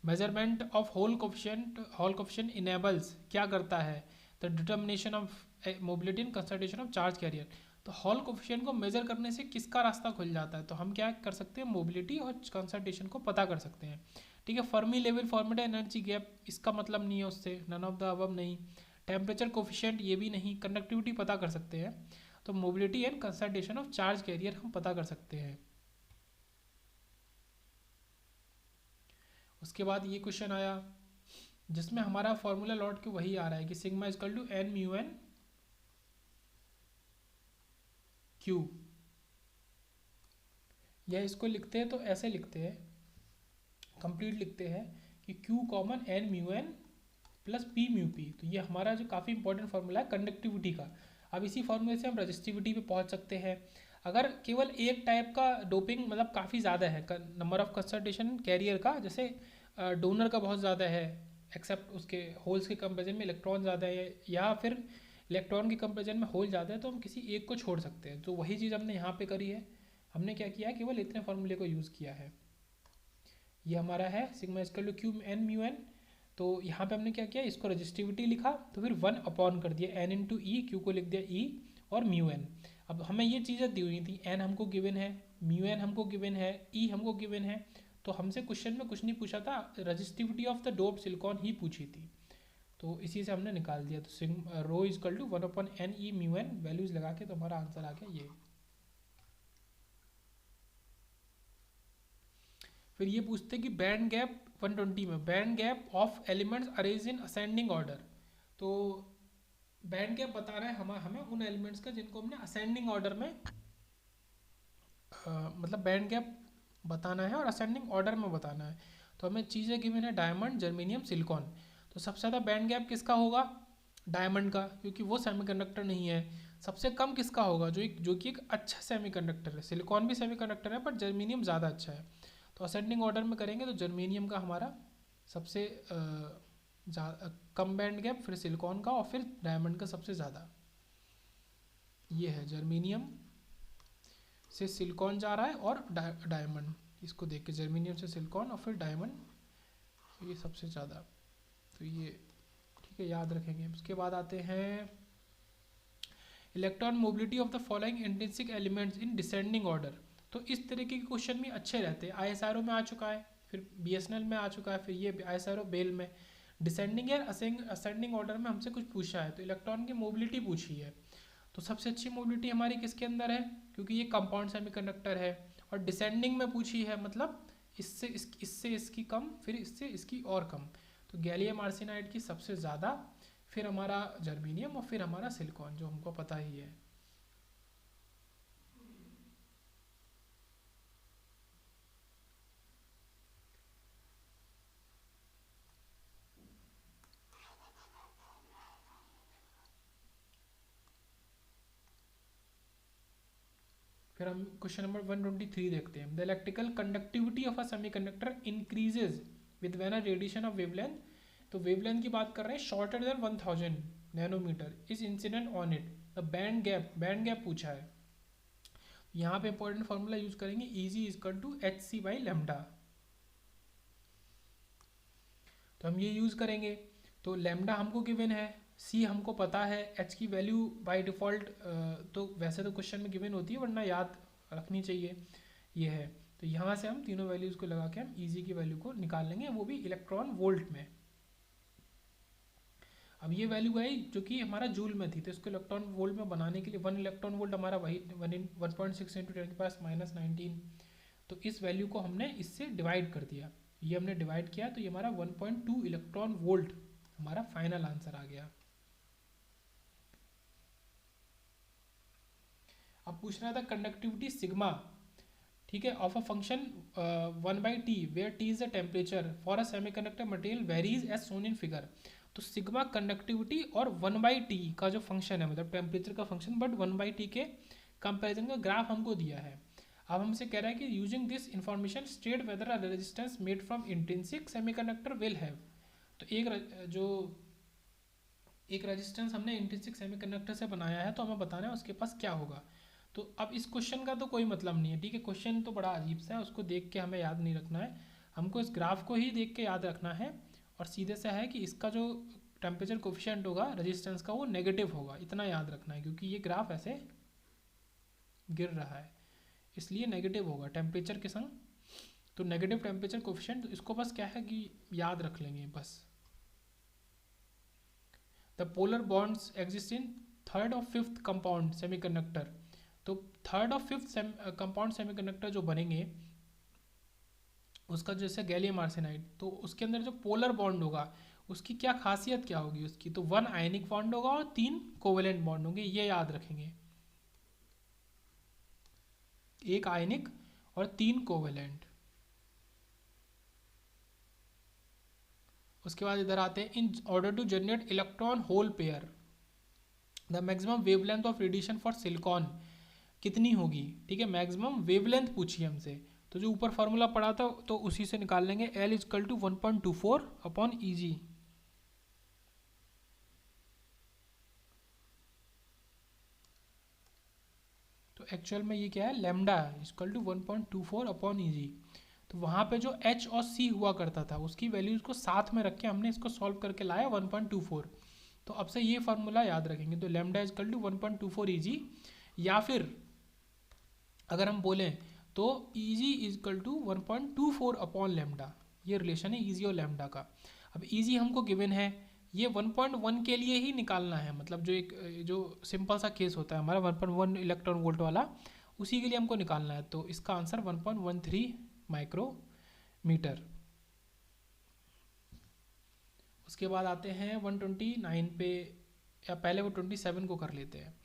measurement of hole coefficient enables क्या करता है, the determination of mobility and concentration of charge carrier. तो हॉल कोफिशिएंट को मेजर करने से किसका रास्ता खुल जाता है, तो हम क्या कर सकते हैं, मोबिलिटी और कंसंट्रेशन को पता कर सकते हैं, ठीक है। Fermi level format energy gap, इसका मतलब नहीं है उससे, नन ऑफ द अबव नहीं। टेम्परेचर कोफिशिएंट ये भी नहीं। कंडक्टिविटी पता कर सकते हैं, तो mobility and concentration of charge career हम पता कर सकते हैं। उसके बाद ये क्वेश्चन आया जिसमें हमारा फॉर्मूला लौट के वही आ रहा है कि sigma is equal to N mu N Q, या इसको लिखते हैं तो ऐसे लिखते हैं, कंप्लीट लिखते हैं कि Q common N mu N plus P mu P. तो ये हमारा जो काफ़ी इंपॉर्टेंट फार्मूला है कंडक्टिविटी का। अब इसी फार्मूले से हम रजिस्टिविटी पे पहुंच सकते हैं। अगर केवल एक टाइप का डोपिंग मतलब काफ़ी ज़्यादा है, नंबर ऑफ कंसंट्रेशन कैरियर का, जैसे डोनर का बहुत ज़्यादा है, एक्सेप्ट उसके होल्स के कंपेरिजन में इलेक्ट्रॉन ज़्यादा है, या फिर इलेक्ट्रॉन के कंपेरिजन में होल ज़्यादा है, तो हम किसी एक को छोड़ सकते हैं। तो वही चीज़ हमने यहाँ पे करी है, हमने क्या किया है, केवल इतने फार्मूले को यूज़ किया है। ये हमारा है sigma is equal to Q N mu N. तो यहाँ पे हमने क्या किया, इसको रजिस्टिविटी लिखा, तो फिर 1 अपॉन कर दिया एन इंटू ई, क्यू को लिख दिया ई और म्यू एन। अब हमें ये चीज़ें दी हुई थी, एन हमको गिवन है, म्यू एन हमको गिवन है, ई हमको गिवन है, तो हमसे क्वेश्चन में कुछ नहीं पूछा था, resistivity of the dope silicon ही पूछी थी, तो इसी से हमने निकाल दिया। तो rho is equal to 1 upon N E mu N, values लगा के तो हमारा आंसर आ गया ये। फिर ये पूछते हैं कि बैंड गैप 120 में, band gap of elements arrange in ascending order. तो बैंड गैप बताना है हमें उन एलिमेंट्स का जिनको हमने असेंडिंग ऑर्डर में मतलब बैंड गैप बताना है और असेंडिंग ऑर्डर में बताना है। तो हमें चीज़ें गिवन है डायमंड, जर्मेनियम, सिलिकॉन। तो सबसे ज़्यादा बैंड गैप किसका होगा, डायमंड का, क्योंकि वो सेमीकंडक्टर नहीं है। सबसे कम किसका होगा, जो कि एक अच्छा सेमीकंडक्टर है, सिलिकॉन भी सेमीकंडक्टर है पर जर्मेनियम ज़्यादा अच्छा है। तो असेंडिंग ऑर्डर में करेंगे तो जर्मेनियम का हमारा सबसे कम बैंड गैप, फिर सिलिकॉन का और फिर डायमंड का सबसे ज़्यादा। ये है जर्मेनियम से सिलिकॉन जा रहा है और डायमंड, इसको देख के जर्मेनियम से सिलिकॉन और फिर डायमंड, ये सबसे ज़्यादा। तो ये ठीक है, याद रखेंगे। उसके बाद आते हैं electron mobility of the following intrinsic elements in descending order. तो इस तरीके के क्वेश्चन भी अच्छे रहते हैं। ISRO में आ चुका है, फिर BSNL में आ चुका है, फिर ये ISRO बेल में डिसेंडिंग या असेंडिंग ऑर्डर में हमसे कुछ पूछा है, तो इलेक्ट्रॉन की मोबिलिटी पूछी है। तो सबसे अच्छी मोबिलिटी हमारी किसके अंदर है, क्योंकि ये कंपाउंड सेमीकंडक्टर है, और डिसेंडिंग में पूछी है, मतलब इससे इसकी कम, फिर इससे इसकी और कम। तो गैलियम आर्सेनाइड की सबसे ज़्यादा, फिर हमारा जर्मेनियम और फिर हमारा सिलिकॉन, जो हमको पता ही है। फिर हम क्वेश्चन नंबर 123 देखते हैं। The electrical conductivity of a semiconductor increases with when a radiation of wavelength, तो वेवलेंथ की बात कर रहे हैं, shorter than 1000 nanometre is incident on it. The band gap पूछा है। यहाँ पे इंपॉर्टेंट फॉर्मूला यूज करेंगे, E G is equal to H C by lambda. तो हम ये यूज करेंगे। तो लेमडा हमको गिवन है, सी हमको पता है, एच की वैल्यू बाय डिफ़ॉल्ट तो वैसे तो क्वेश्चन में गिवन होती है वरना याद रखनी चाहिए, ये है। तो यहाँ से हम तीनों वैल्यूज़ को लगा के हम ईजी की वैल्यू को निकाल लेंगे, वो भी इलेक्ट्रॉन वोल्ट में। अब ये वैल्यू आई जो कि हमारा जूल में थी, तो इसको इलेक्ट्रॉन वोल्ट में बनाने के लिए 1 इलेक्ट्रॉन वोल्ट हमारा वही 1.6 इंटू 10⁻⁻19। तो इस वैल्यू को हमने इससे डिवाइड कर दिया, ये हमने डिवाइड किया, तो ये हमारा 1.2 इलेक्ट्रॉन वोल्ट हमारा फाइनल आंसर आ गया। अब पूछ रहा था कंडक्टिविटी सिग्मा, ठीक है, of a function 1/t where T is the temperature for a semiconductor material varies as shown in figure. तो सिग्मा कंडक्टिविटी और 1/t का जो फंक्शन है, मतलब टेम्परेचर का फंक्शन, बट 1/t के कंपेरिजन का ग्राफ हमको दिया है। अब हमसे कह रहा है कि using this information state whether a resistance made from intrinsic semiconductor will have. तो एक रेजिस्टेंस हमने इंट्रिंसिक सेमीकंडक्टर से बनाया है, तो हमें बताना है उसके पास क्या होगा। तो अब इस क्वेश्चन का तो कोई मतलब नहीं है, ठीक है, क्वेश्चन तो बड़ा अजीब सा है, उसको देख के हमें याद नहीं रखना है, हमको इस ग्राफ को ही देख के याद रखना है। और सीधे से है कि इसका जो टेम्परेचर कोफिशिएंट होगा रेजिस्टेंस का वो नेगेटिव होगा, इतना याद रखना है, क्योंकि ये ग्राफ ऐसे गिर रहा है इसलिए नेगेटिव होगा टेम्परेचर के संग। तो नेगेटिव टेम्परेचर कोफिशिएंट, तो इसको बस क्या है कि याद रख लेंगे बस। The polar bonds exist in third और फिफ्थ कंपाउंड सेमीकंडक्टर। तो थर्ड और फिफ्थ कंपाउंड सेमीकंडक्टर जो बनेंगे उसका जैसे गैलियम आर्सेनाइड, तो उसके अंदर जो पोलर बॉन्ड होगा उसकी क्या खासियत क्या होगी उसकी, तो 1 आयनिक बॉन्ड होगा और 3 कोवेलेंट बॉन्ड होंगे, ये याद रखेंगे, 1 आयनिक और 3 कोवेलेंट। उसके बाद इधर आते हैं, in order to generate electron hole pair the maximum wavelength of radiation for silicon कितनी होगी, ठीक है, मैक्सिमम वेवलेंथ पूछिए हमसे। तो जो ऊपर फार्मूला पड़ा था तो उसी से निकाल लेंगे, L is equal to 1.24 upon EG। तो एक्चुअल में ये क्या है, lambda is equal to 1.24 upon EG। तो वहाँ पे जो H और C हुआ करता था उसकी वैल्यूज को साथ में रख के हमने इसको सॉल्व करके लाया 1.24। तो अब से ये फार्मूला याद रखेंगे, तो लेमडा इजकल टू 1.24 EG, या फिर अगर हम बोलें तो EG is equal to 1.24 upon lambda, ये रिलेशन है EG और लेमडा का। अब EG हमको गिवन है, ये 1.1 के लिए ही निकालना है, मतलब जो सिंपल सा केस होता है हमारा 1.1 इलेक्ट्रॉन वोल्ट वाला, उसी के लिए हमको निकालना है। तो इसका आंसर 1.13 माइक्रोमीटर। उसके बाद आते हैं 129 पे, या पहले वो 27 को कर लेते हैं।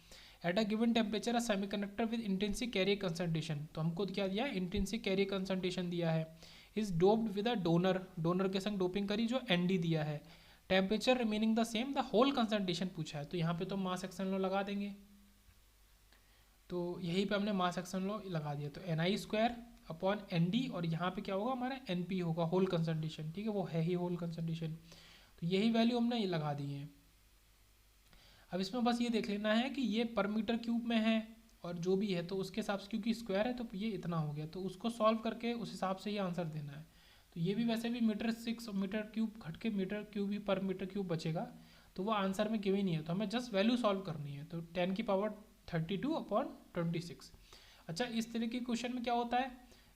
At a given temperature a semiconductor with intrinsic carrier concentration, तो हमको क्या दिया है, इंटेंसिक कैरियर कंसंट्रेशन दिया है, is doped with a donor, donor के संग डोपिंग करी जो ND दिया है, temperature remaining the same, the hole concentration पूछा है। तो यहाँ पे तो मास एक्शन लॉ लगा देंगे, तो यहीं पे हमने मास एक्शन लॉ लगा दिया, तो Ni² अपॉन ND, और यहाँ पे क्या होगा हमारा NP होगा, होल कंसंट्रेशन, ठीक है, वो है ही होल कंसंट्रेशन। तो यही वैल्यू हमने ये लगा दी है। अब इसमें बस ये देख लेना है कि ये पर मीटर क्यूब में है और जो भी है तो उसके हिसाब से, क्योंकि स्क्वायर है तो ये इतना हो गया, तो उसको सॉल्व करके उस हिसाब से ही आंसर देना है। तो ये भी वैसे भी मीटर क्यूब घट के मीटर क्यूब ही पर मीटर क्यूब बचेगा, तो वो आंसर में गिवन ही है, तो हमें जस्ट वैल्यू सॉल्व करनी है। तो 10⁻32 अपॉन 26। अच्छा, इस तरह के क्वेश्चन में क्या होता है,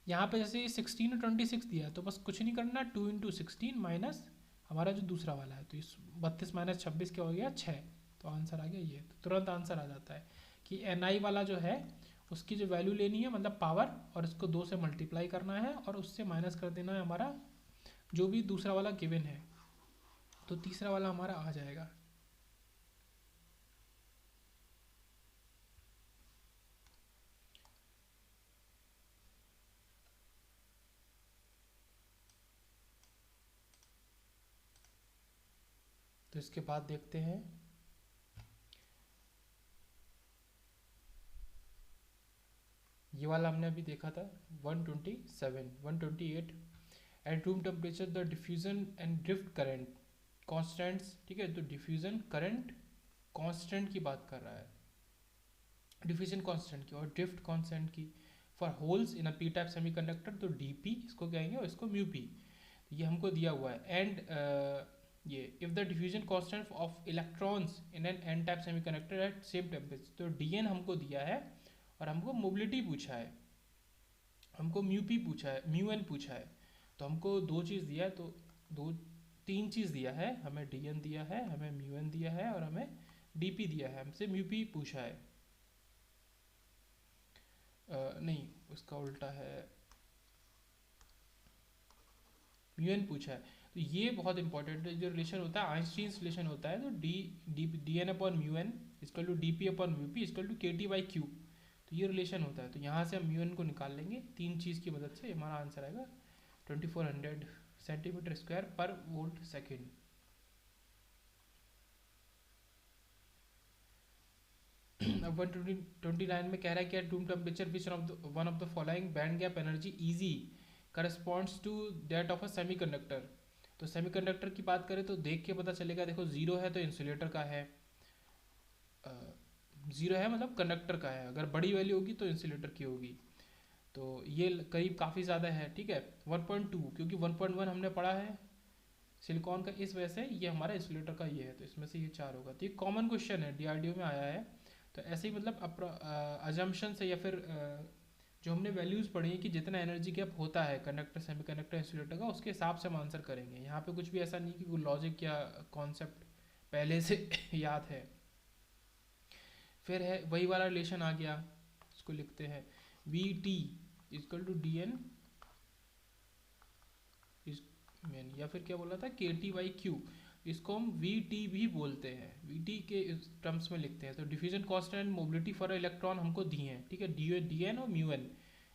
यहाँ पे जैसे 16 और 26 दिया है तो बस कुछ नहीं करना, 2 × 16 माइनस हमारा जो दूसरा वाला है, तो इस 32 माइनस 26 क्या हो गया, 6। तो आंसर आ गया ये, तो तुरंत आंसर आ जाता है कि Ni वाला जो है उसकी जो वैल्यू लेनी है, मतलब पावर, और इसको 2 से मल्टीप्लाई करना है और उससे माइनस कर देना है हमारा जो भी दूसरा वाला गिवन है, तो तीसरा वाला हमारा आ जाएगा। तो इसके बाद देखते हैं, ये वाला हमने अभी देखा था 127 128 eight room temperature the diffusion and drift current constants, ठीक है। तो डिफ्यूजन करंट कांस्टेंट की बात कर रहा है, डिफ्यूजन कांस्टेंट की, और ड्रिफ्ट कांस्टेंट की for holes in a P type semiconductor, तो डीपी इसको कहेंगे और इसको म्यू पी, ये हमको दिया हुआ है। एंड ये if the diffusion constant of electrons in an N type semiconductor at same temperature, तो डीएन हमको दिया है और हमको मोबिलिटी पूछा है, हमको म्यू पी पूछा है, म्यू एन पूछा है। तो हमको दो चीज़ दिया है, तो दो तीन चीज़ दिया है, हमें डी एन दिया है, हमें म्यू एन दिया है और हमें डी पी दिया है, हमसे म्यू पी पूछा है। नहीं, उसका उल्टा है, म्यू एन पूछा है। तो ये बहुत इंपॉर्टेंट है, जो रिलेशन होता है आइंस्टीन रिलेशन होता है, तो D D D N upon mu N is equal to D P upon mu P is equal to K T by Q, तो ये रिलेशन होता है। तो यहाँ से हम म्यू एन को निकाल लेंगे तीन चीज़ की मदद से, हमारा आंसर आएगा 2400 centimetre square per volt second. अब 129 में कह रहा है कि at room temperature which one of the following band gap energy E G corresponds to that of a semiconductor. तो सेमीकंडक्टर की बात करें तो देख के पता चलेगा, देखो जीरो है तो इंसुलेटर का है, जीरो है मतलब कंडक्टर का है, अगर बड़ी वैल्यू होगी तो इंसुलेटर की होगी। तो ये करीब काफ़ी ज़्यादा है, ठीक है। 1.2 क्योंकि 1.1 हमने पढ़ा है सिलिकॉन का, इस वजह से ये हमारा इंसुलेटर का ये है, तो इसमें से ये चार होगा। तो ये कॉमन क्वेश्चन है, डीआरडीओ में आया है। तो ऐसे ही मतलब अजम्पशन से या फिर जो हमने वैल्यूज़ पढ़ी हैं कि जितना एनर्जी गैप होता है कंडक्टर सेमीकंडक्टर इंसुलेटर का, उसके हिसाब से हम आंसर करेंगे। यहाँ पे कुछ भी ऐसा नहीं कि कोई लॉजिक या कॉन्सेप्ट पहले से याद है। फिर है वही वाला रिलेशन आ गया, इसको लिखते हैं V T is equal to D N man, या फिर क्या बोला था के टी बाई क्यू, इसको हम वी टी भी बोलते हैं, वी टी के टर्म्स में लिखते हैं। तो diffusion constant mobility for electron हमको दी है, ठीक है, डी एन और म्यू एन।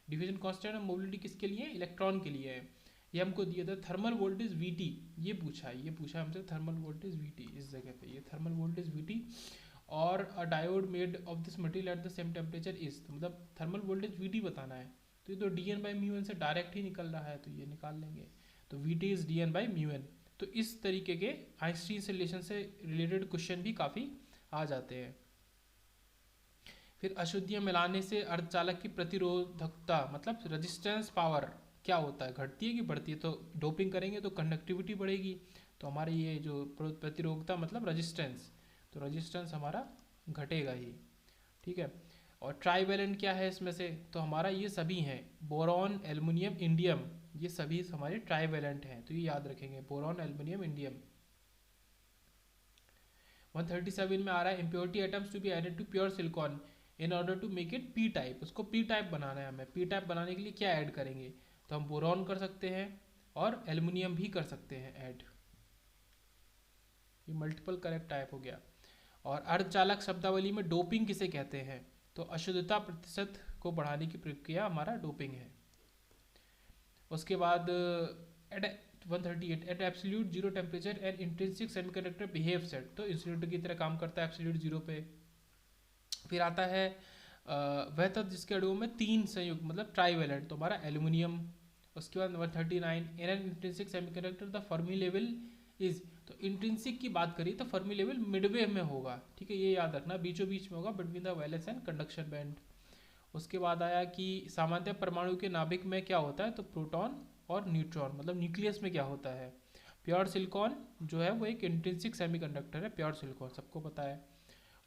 डिफ्यूजन कांस्टेंट और मोबिलिटी किसके लिए, इलेक्ट्रॉन के लिए है, ये हमको दिया था। थर्मल वोल्टेज वी टी, ये पूछा है, ये पूछा हमसे थर्मल वोल्टेज वी टी, इस जगह पे ये थर्मल वोल्टेज वी टी और अ diode made of this material at the same temperature is, तो मतलब थर्मल वोल्टेज वी टी बताना है। तो ये तो D N by mu N से डायरेक्ट ही निकल रहा है, तो ये निकाल लेंगे। तो V T is D N by mu N. तो इस तरीके के आइंस्टीन से रिलेशन से रिलेटेड क्वेश्चन भी काफ़ी आ जाते हैं। फिर अशुद्धियाँ मिलाने से अर्धचालक की प्रतिरोधकता मतलब रेजिस्टेंस पावर क्या होता है, घटती है कि बढ़ती है। तो डोपिंग करेंगे तो कंडक्टिविटी बढ़ेगी, तो हमारे ये जो प्रतिरोधकता मतलब रेजिस्टेंस, तो रेजिस्टेंस हमारा घटेगा ही, ठीक है। और ट्राईवैलेंट क्या है इसमें से, तो हमारा ये सभी हैं, बोरॉन एल्युमिनियम इंडियम, ये सभी हमारे ट्राईवैलेंट हैं, तो ये याद रखेंगे, बोरॉन एल्युमिनियम इंडियम। 137 में आ रहा है impurity atoms to be added to pure silicon in order to make it P type, उसको पी टाइप बनाना है हमें। पी टाइप बनाने के लिए क्या ऐड करेंगे, तो हम बोरॉन कर सकते हैं और एल्युमिनियम भी कर सकते हैं ऐड, ये मल्टीपल करेक्ट टाइप हो गया। और अर्धचालक शब्दावली में डोपिंग किसे कहते हैं, तो अशुद्धता प्रतिशत को बढ़ाने की प्रक्रिया हमारा डोपिंग है। उसके बाद at 138 at absolute zero temperature and intrinsic semiconductor behave set, तो इंसुलेटर की तरह काम करता है एब्सोल्यूट जीरो पे। फिर आता है वह तत्व जिसके अणुओं में तीन संयुक्त मतलब ट्राईवैलेंट, तो हमारा एल्युमिनियम। उसके बाद 139 इन an intrinsic semiconductor the Fermi level is, तो इंट्रिंसिक की बात करिए तो फर्मी लेवल मिडवे में होगा, ठीक है, ये याद रखना, बीचों बीच में होगा between the valence and conduction band. उसके बाद आया कि सामान्यतः परमाणु के नाभिक में क्या होता है, तो प्रोटॉन और न्यूट्रॉन, मतलब न्यूक्लियस में क्या होता है। प्योर सिलिकॉन जो है वो एक इंट्रिंसिक सेमीकंडक्टर है, प्योर सिलिकॉन सबको पता है।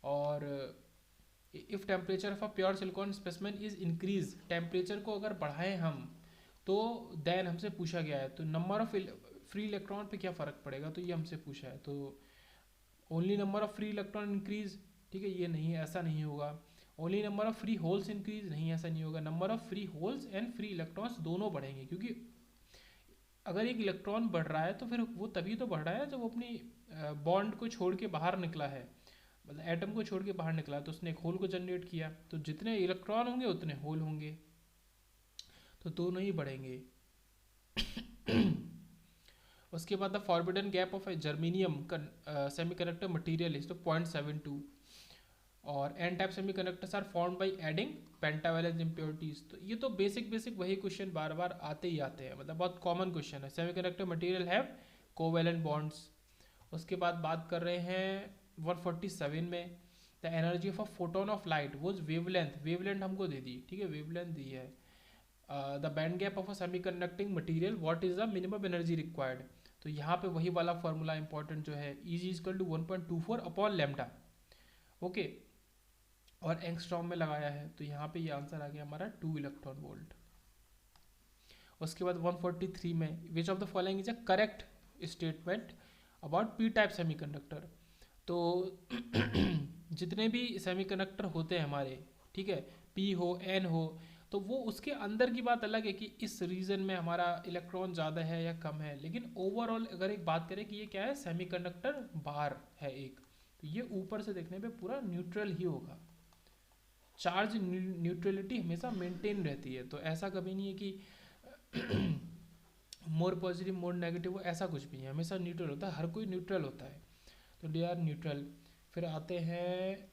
और if temperature of a pure silicon specimen is increase, temperature को अगर बढ़ाएं हम तो देन हमसे पूछा गया है, तो नंबर ऑफ फ्री इलेक्ट्रॉन पे क्या फ़र्क पड़ेगा, तो ये हमसे पूछा है। तो only number of free electron increase, ठीक है, ये नहीं है, ऐसा नहीं होगा। Only number of free holes increase, नहीं ऐसा नहीं होगा। Number of free holes and free electrons दोनों बढ़ेंगे, क्योंकि अगर एक इलेक्ट्रॉन बढ़ रहा है तो फिर वो तभी तो बढ़ रहा है जब वो अपनी बॉन्ड को छोड़ के बाहर निकला है, मतलब एटम को छोड़ के बाहर निकला, तो उसने एक होल को जनरेट किया, तो जितने इलेक्ट्रॉन होंगे उतने होल होंगे, तो दोनों ही बढ़ेंगे। उसके बाद the forbidden gap of germanium semiconductor material is तो 0.72। और N type semiconductors are formed by adding pentavalence impurities. तो ये तो बेसिक बेसिक वही क्वेश्चन बार बार आते ही आते हैं, मतलब बहुत कॉमन क्वेश्चन है। Semiconductor material have covalent bonds. उसके बाद बात कर रहे हैं 147 में, the energy of a photon of light was wavelength, wavelength हमको दे दी, ठीक है, वेवलेंथ दी है। The band gap of a semiconducting material, what is the minimum energy required. तो यहाँ पे वही वाला फॉर्मूला इंपॉर्टेंट जो है, E is to 1.24 upon lambda, okay, और एंगस्ट्रॉम में लगाया है, तो यहाँ पे ये आंसर आ गया हमारा 2 इलेक्ट्रॉन वोल्ट। उसके बाद 143 में, विच of the following is a correct statement about P type semiconductor. तो जितने भी सेमीकंडक्टर होते हैं हमारे, ठीक है, पी हो एन हो, तो वो उसके अंदर की बात अलग है कि इस रीजन में हमारा इलेक्ट्रॉन ज़्यादा है या कम है, लेकिन ओवरऑल अगर एक बात करें कि ये क्या है, सेमीकंडक्टर बार है एक, तो ये ऊपर से देखने पे पूरा न्यूट्रल ही होगा। चार्ज न्यूट्रलिटी हमेशा मेंटेन रहती है, तो ऐसा कभी नहीं है कि मोर पॉजिटिव मोर नेगेटिव हो, ऐसा कुछ भी नहीं है, हमेशा न्यूट्रल होता है, हर कोई न्यूट्रल होता है, तो दे आर न्यूट्रल। फिर आते हैं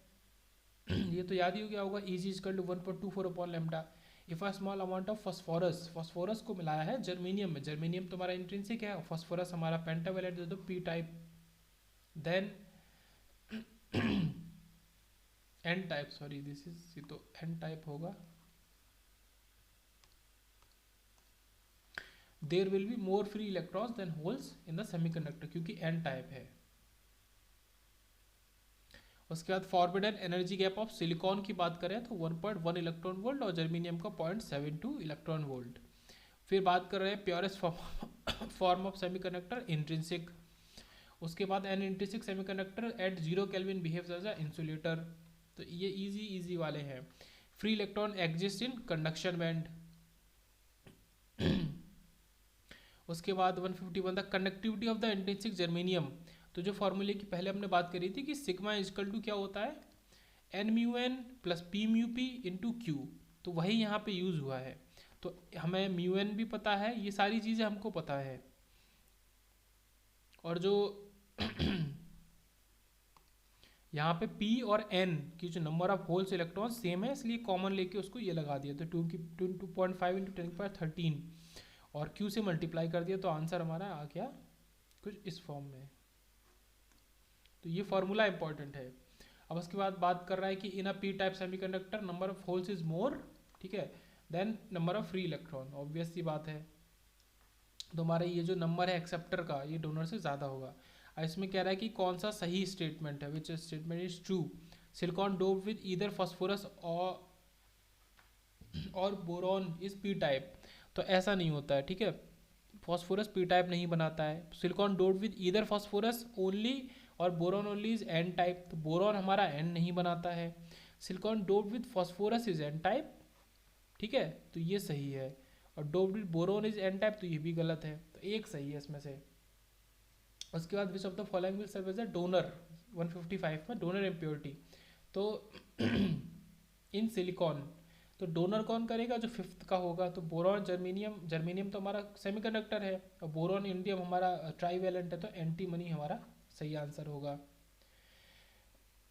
ये तो याद ही हो गया होगा, is equal to 1.24 upon lambda. If a small amount of phosphorus, phosphorus को मिलाया है जर्मेनियम में, जर्मेनियम तुम्हारा इंट्रिंसिक है, फॉस्फोरस हमारा पेंटावैलेंट दे दो P type, then N type, sorry this is, ये तो एन टाइप होगा, there will be more free electrons than holes in the semiconductor, क्योंकि एन टाइप है। उसके बाद forbidden energy gap of silicon की बात करें तो 1.1 इलेक्ट्रॉन वोल्ट और जर्मेनियम का 0.72 इलेक्ट्रॉन वोल्ट। फिर बात कर रहे हैं purest form of semiconductor, intrinsic. उसके बाद an intrinsic semiconductor at 0 kelvin behaves as a insulator. तो ये इजी वाले हैं। Free electron exist in conduction band. उसके बाद 151 the conductivity of the intrinsic germanium. तो जो फॉर्मूले की पहले हमने बात करी थी कि सिग्मा इजकल टू क्या होता है, N mu N plus P mu P into Q, तो वही यहाँ पे यूज़ हुआ है। तो हमें म्यू एन भी पता है, ये सारी चीज़ें हमको पता है, और जो यहाँ पे P और N की जो number of holes electron same है, इसलिए कॉमन लेके उसको ये लगा दिया, तो 2.5 इंटू 10⁻13 और Q से मल्टीप्लाई कर दिया, तो आंसर हमारा आ गया कुछ इस फॉर्म में। तो ये फॉर्मूला इंपॉर्टेंट है। अब उसके बाद बात कर रहा है कि in a P type semiconductor number of holes is more, ठीक है, then number of free electron, obvious सी बात है। तो हमारा ये जो नंबर है एक्सेप्टर का, ये डोनर से ज़्यादा होगा। इसमें कह रहा है कि कौन सा सही स्टेटमेंट है, which statement is true. Silicon dope with either phosphorus और बोरॉन इज पी टाइप। तो ऐसा नहीं होता है, ठीक है, फॉस्फोरस पी टाइप नहीं बनाता है। Silicon dope with either phosphorus only और boron only is N type, तो बोरॉन हमारा एन नहीं बनाता है। Silicon dope with phosphorus is N type, ठीक है, तो ये सही है। और dope with boron is N type, तो ये भी गलत है, तो एक सही है इसमें से। उसके बाद which of the following will serve as a donor, 155 में डोनर इम्प्योरिटी। तो इन सिलिकॉन, तो डोनर कौन करेगा, जो फिफ्थ का होगा, तो बोरॉन जर्मेनियम, जर्मेनियम तो हमारा सेमीकंडक्टर है, और बोरॉन इंडियम हमारा ट्राईवैलेंट है, तो एंटीमनी हमारा सही आंसर होगा।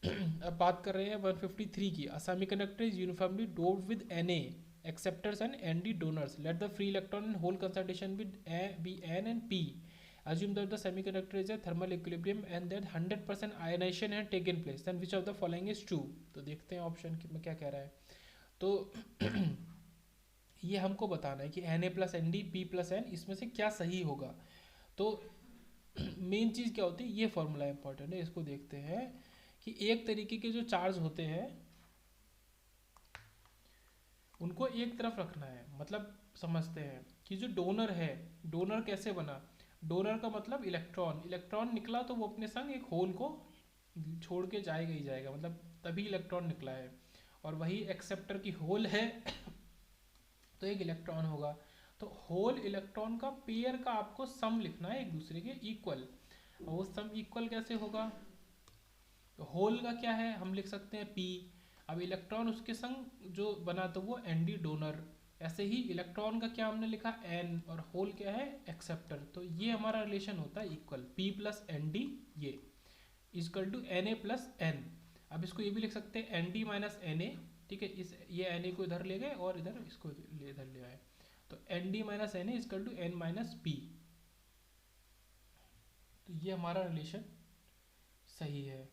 अब बात कर रहे हैं 153 की, अ semiconductor is uniformly doped with Na acceptors and Nd donors, let the free electron in hole concentration be N and P, assume that the semiconductor is a thermal equilibrium and that 100% ionization has taken place, then which of the following is true। तो देखते हैं option में क्या कह रहा है। तो ये हमको बताना है कि Na plus N D P plus N, इसमें से क्या सही होगा। तो मेन चीज़ क्या होती है, ये फॉर्मूला इंपॉर्टेंट है, इसको देखते हैं कि एक तरीके के जो चार्ज होते हैं उनको एक तरफ रखना है, मतलब समझते हैं कि जो डोनर है, डोनर कैसे बना, डोनर का मतलब इलेक्ट्रॉन, इलेक्ट्रॉन निकला तो वो अपने संग एक होल को छोड़ के जाएगा ही जाएगा, मतलब तभी इलेक्ट्रॉन निकला है। और वही एक्सेप्टर की होल है तो एक इलेक्ट्रॉन होगा। तो होल इलेक्ट्रॉन का पेयर का आपको सम लिखना है एक दूसरे के इक्वल, और वो सम इक्वल कैसे होगा, तो होल का क्या है, हम लिख सकते हैं P, अब इलेक्ट्रॉन उसके संग जो बना तो वो एन डी डोनर, ऐसे ही इलेक्ट्रॉन का क्या हमने लिखा N, और होल क्या है एक्सेप्टर, तो ये हमारा रिलेशन होता है equal, P plus N D ये is equal to Na plus N. अब इसको ये भी लिख सकते हैं N D minus N A, ठीक है, इस ये एन ए को इधर ले गए और इधर इसको इधर ले आए, तो N D minus N A is equal to N minus P. तो ये हमारा रिलेशन सही है।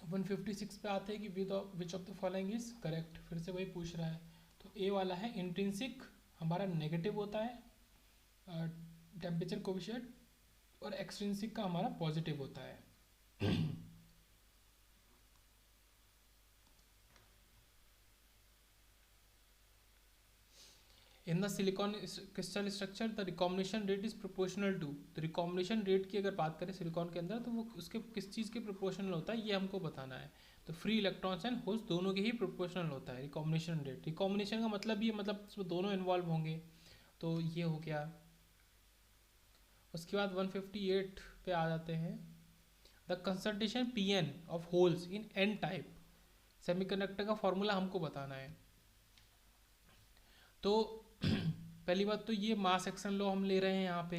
वन 156 पे आते हैं कि विच of the following is correct, फिर से वही पूछ रहा है। तो ए वाला है इंट्रिंसिक हमारा नेगेटिव होता है टेम्परेचर कोफिशिएंट, और एक्सट्रिंसिक का हमारा पॉजिटिव होता है। In the silicon crystal structure the recombination rate is proportional to, तो रिकॉम्बिनेशन रेट की अगर बात करें सिलिकॉन के अंदर तो वो उसके किस चीज़ के प्रोपोर्शनल होता है ये हमको बताना है। तो फ्री इलेक्ट्रॉन्स एंड होल्स दोनों के ही प्रोपोर्शनल होता है रिकॉम्बिनेशन रेट। रिकॉम्बिनेशन का मतलब ये मतलब इसमें दोनों इन्वॉल्व होंगे, तो ये हो गया। उसके बाद 158 पे आ जाते हैं। The concentration P N of holes in N type semiconductor का फॉर्मूला हमको बताना है। तो पहली बात तो ये मास एक्शन लॉ हम ले रहे हैं यहाँ पे।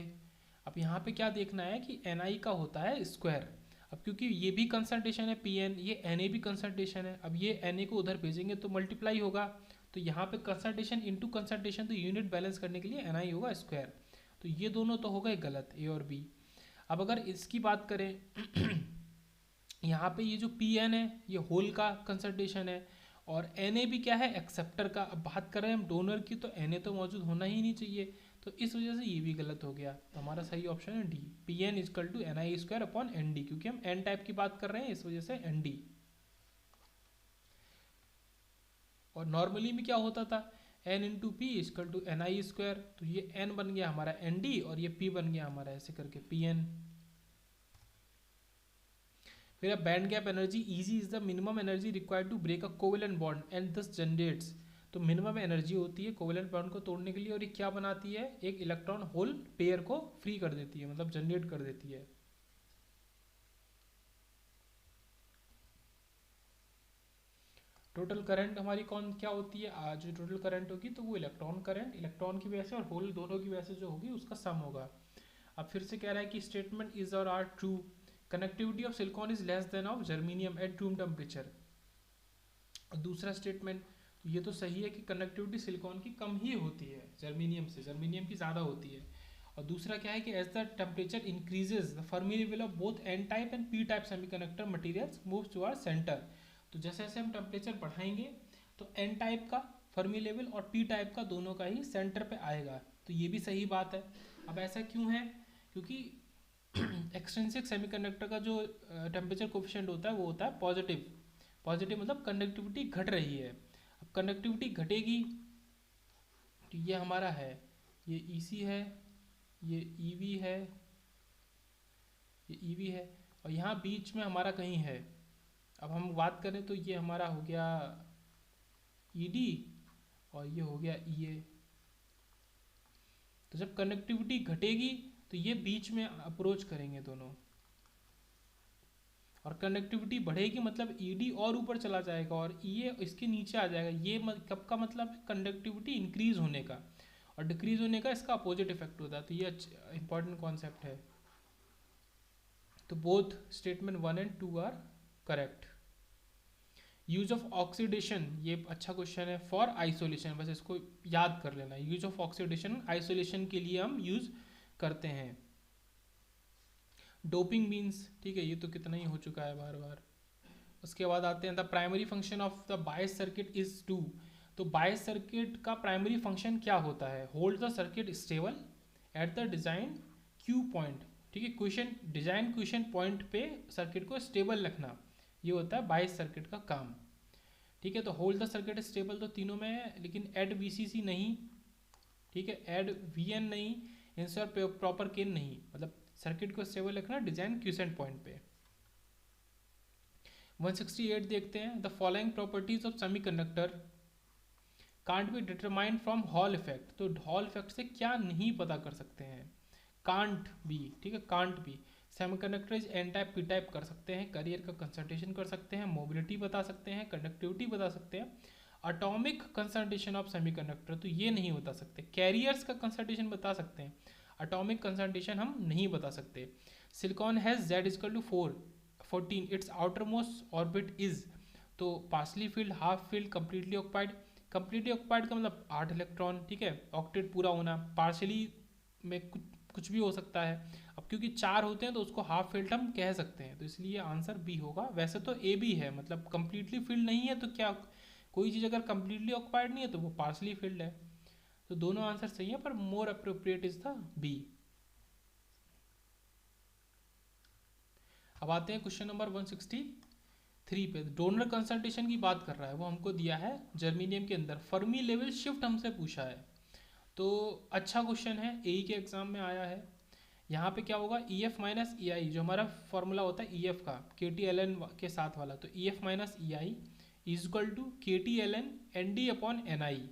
अब यहाँ पे क्या देखना है कि एन आई का होता है स्क्वायर। अब क्योंकि ये भी कंसंट्रेशन है पी एन, ये एन ए भी कंसंट्रेशन है, अब ये एन ए को उधर भेजेंगे तो मल्टीप्लाई होगा, तो यहाँ पे कंसंट्रेशन इनटू कंसंट्रेशन, तो यूनिट बैलेंस करने के लिए एन आई होगा स्क्वायर। तो ये दोनों तो हो गए गलत, ए और बी। अब अगर इसकी बात करें यहाँ पे ये जो पी एन है ये होल का कंसंट्रेशन है, और एन ए भी क्या है एक्सेप्टर का। अब बात कर रहे हैं हम डोनर की, तो एन ए तो मौजूद होना ही नहीं चाहिए, तो इस वजह से ये भी गलत हो गया। तो हमारा सही ऑप्शन है D, P N is equal to N I square upon N D, क्योंकि हम एन टाइप की बात कर रहे हैं इस वजह से एन डी। और नॉर्मली में क्या होता था N into P is equal to N I square, तो ये एन बन गया हमारा एन डी और ये पी बन गया हमारा ऐसे करके पी एन। फिर band gap energy E G is the minimum energy required to break a covalent bond and thus generates, तो मिनिमम एनर्जी होती है कोवेलेंट बॉन्ड को तोड़ने के लिए, और ये क्या बनाती है एक इलेक्ट्रॉन होल पेयर को फ्री कर देती है, मतलब जनरेट कर देती है। टोटल करंट हमारी कौन क्या होती है, आज जो टोटल करंट होगी तो वो इलेक्ट्रॉन करंट, इलेक्ट्रॉन की वजह से और होल दोनों की वजह से जो होगी उसका सम होगा। अब फिर से कह रहा है कि statement is or are true, connectivity of silicon is less than of germanium at room temperature. दूसरा स्टेटमेंट, तो ये तो सही है कि कनेक्टिविटी सिलिकॉन की कम ही होती है जर्मीनियम से, जर्मीनियम की ज़्यादा होती है। और दूसरा क्या है कि as the temperature increases the Fermi level of both N type and P type semiconductor materials moves toward center, तो जैसे जैसे हम टेम्परेचर बढ़ाएंगे तो एन टाइप का फर्मी लेवल और पी टाइप का दोनों का ही सेंटर पे आएगा, तो ये भी सही बात है। अब ऐसा क्यों है, क्योंकि एक्सट्रिंसिक सेमीकंडक्टर का जो टेम्परेचर कोफिशिएंट होता है वो होता है पॉजिटिव। पॉजिटिव मतलब कंडक्टिविटी घट रही है। अब कंडक्टिविटी घटेगी तो ये हमारा है, ये ईसी है, ये ईवी है, ये ईवी है, और यहाँ बीच में हमारा कहीं है। अब हम बात करें तो ये हमारा हो गया ईडी और ये हो गया ईए। तो जब कनेक्टिविटी घटेगी तो ये बीच में अप्रोच करेंगे दोनों, और कनेक्टिविटी बढ़ेगी मतलब ईडी और ऊपर चला जाएगा और ये इसके नीचे आ जाएगा। ये कब का मतलब है कंडक्टिविटी इंक्रीज होने का, और डिक्रीज होने का इसका अपोजिट इफेक्ट होता है। तो ये इंपॉर्टेंट कॉन्सेप्ट है। तो both statement 1 and 2 are correct. Use of oxidation, ये अच्छा क्वेश्चन है फॉर आइसोलेशन, बस इसको याद कर लेना। यूज ऑफ ऑक्सीडेशन आइसोलेशन के लिए हम यूज करते हैं। डोपिंग मीन्स, ठीक है, ये तो कितना ही हो चुका है बार बार। उसके बाद आते हैं the primary function of the bias circuit is to, तो बायस सर्किट का प्राइमरी फंक्शन क्या होता है, hold the circuit stable at the design Q point, ठीक है, क्वेश्चन डिजाइन क्वेश्चन पॉइंट पे सर्किट को स्टेबल रखना, ये होता है बायस सर्किट का काम। ठीक है, तो होल्ड द सर्किट स्टेबल तो तीनों में है, लेकिन एड वीसीसी नहीं, ठीक है, एड वीएन नहीं, इंश्योर प्रॉपर केन नहीं, मतलब सर्किट को स्टेबल रखना डिजाइन क्यूसेंट पॉइंट पे। 168 देखते हैं। The following properties of semiconductor can't be determined from hall effect, तो हॉल इफेक्ट से क्या नहीं पता कर सकते हैं, कांट बी, ठीक है, can't be. Semiconductor is N type P type कर सकते हैं, करियर का कंसंट्रेशन कर सकते हैं, मोबिलिटी बता सकते हैं, कंडक्टिविटी बता सकते हैं, एटॉमिक कंसंट्रेशन ऑफ सेमीकंडक्टर तो ये नहीं बता सकते। कैरियर्स का कंसंट्रेशन बता सकते हैं, एटॉमिक कंसंट्रेशन हम नहीं बता सकते। Silicon has Z equal to 14, its outer most orbit is, तो partially filled, half filled, completely occupied. Completely occupied का मतलब 8 इलेक्ट्रॉन, ठीक है, ऑक्टेट पूरा होना। पार्शली में कुछ भी हो सकता है। अब क्योंकि 4 होते हैं तो उसको हाफ फील्ड हम कह सकते हैं, तो इसलिए आंसर बी होगा। वैसे तो ए बी है, मतलब कंप्लीटली फील्ड नहीं है तो क्या, कोई चीज़ अगर कंप्लीटली ऑक्यूपाइड नहीं है तो वो पार्सली फील्ड है। तो दोनों आंसर सही है, पर more appropriate is the B. अब आते हैं क्वेश्चन नंबर 163 पे। डोनर कंसंट्रेशन की बात कर रहा है, वो हमको दिया है जर्मीनियम के अंदर। फर्मी लेवल शिफ्ट हमसे पूछा है, तो अच्छा क्वेश्चन है, ए के एग्जाम में आया है। यहाँ पे क्या होगा, ई एफ माइनस ई आई, जो हमारा फॉर्मूला होता है ई एफ का, के टी एल एन के साथ वाला, तो E F minus E I is equal to K T L N N D upon N I,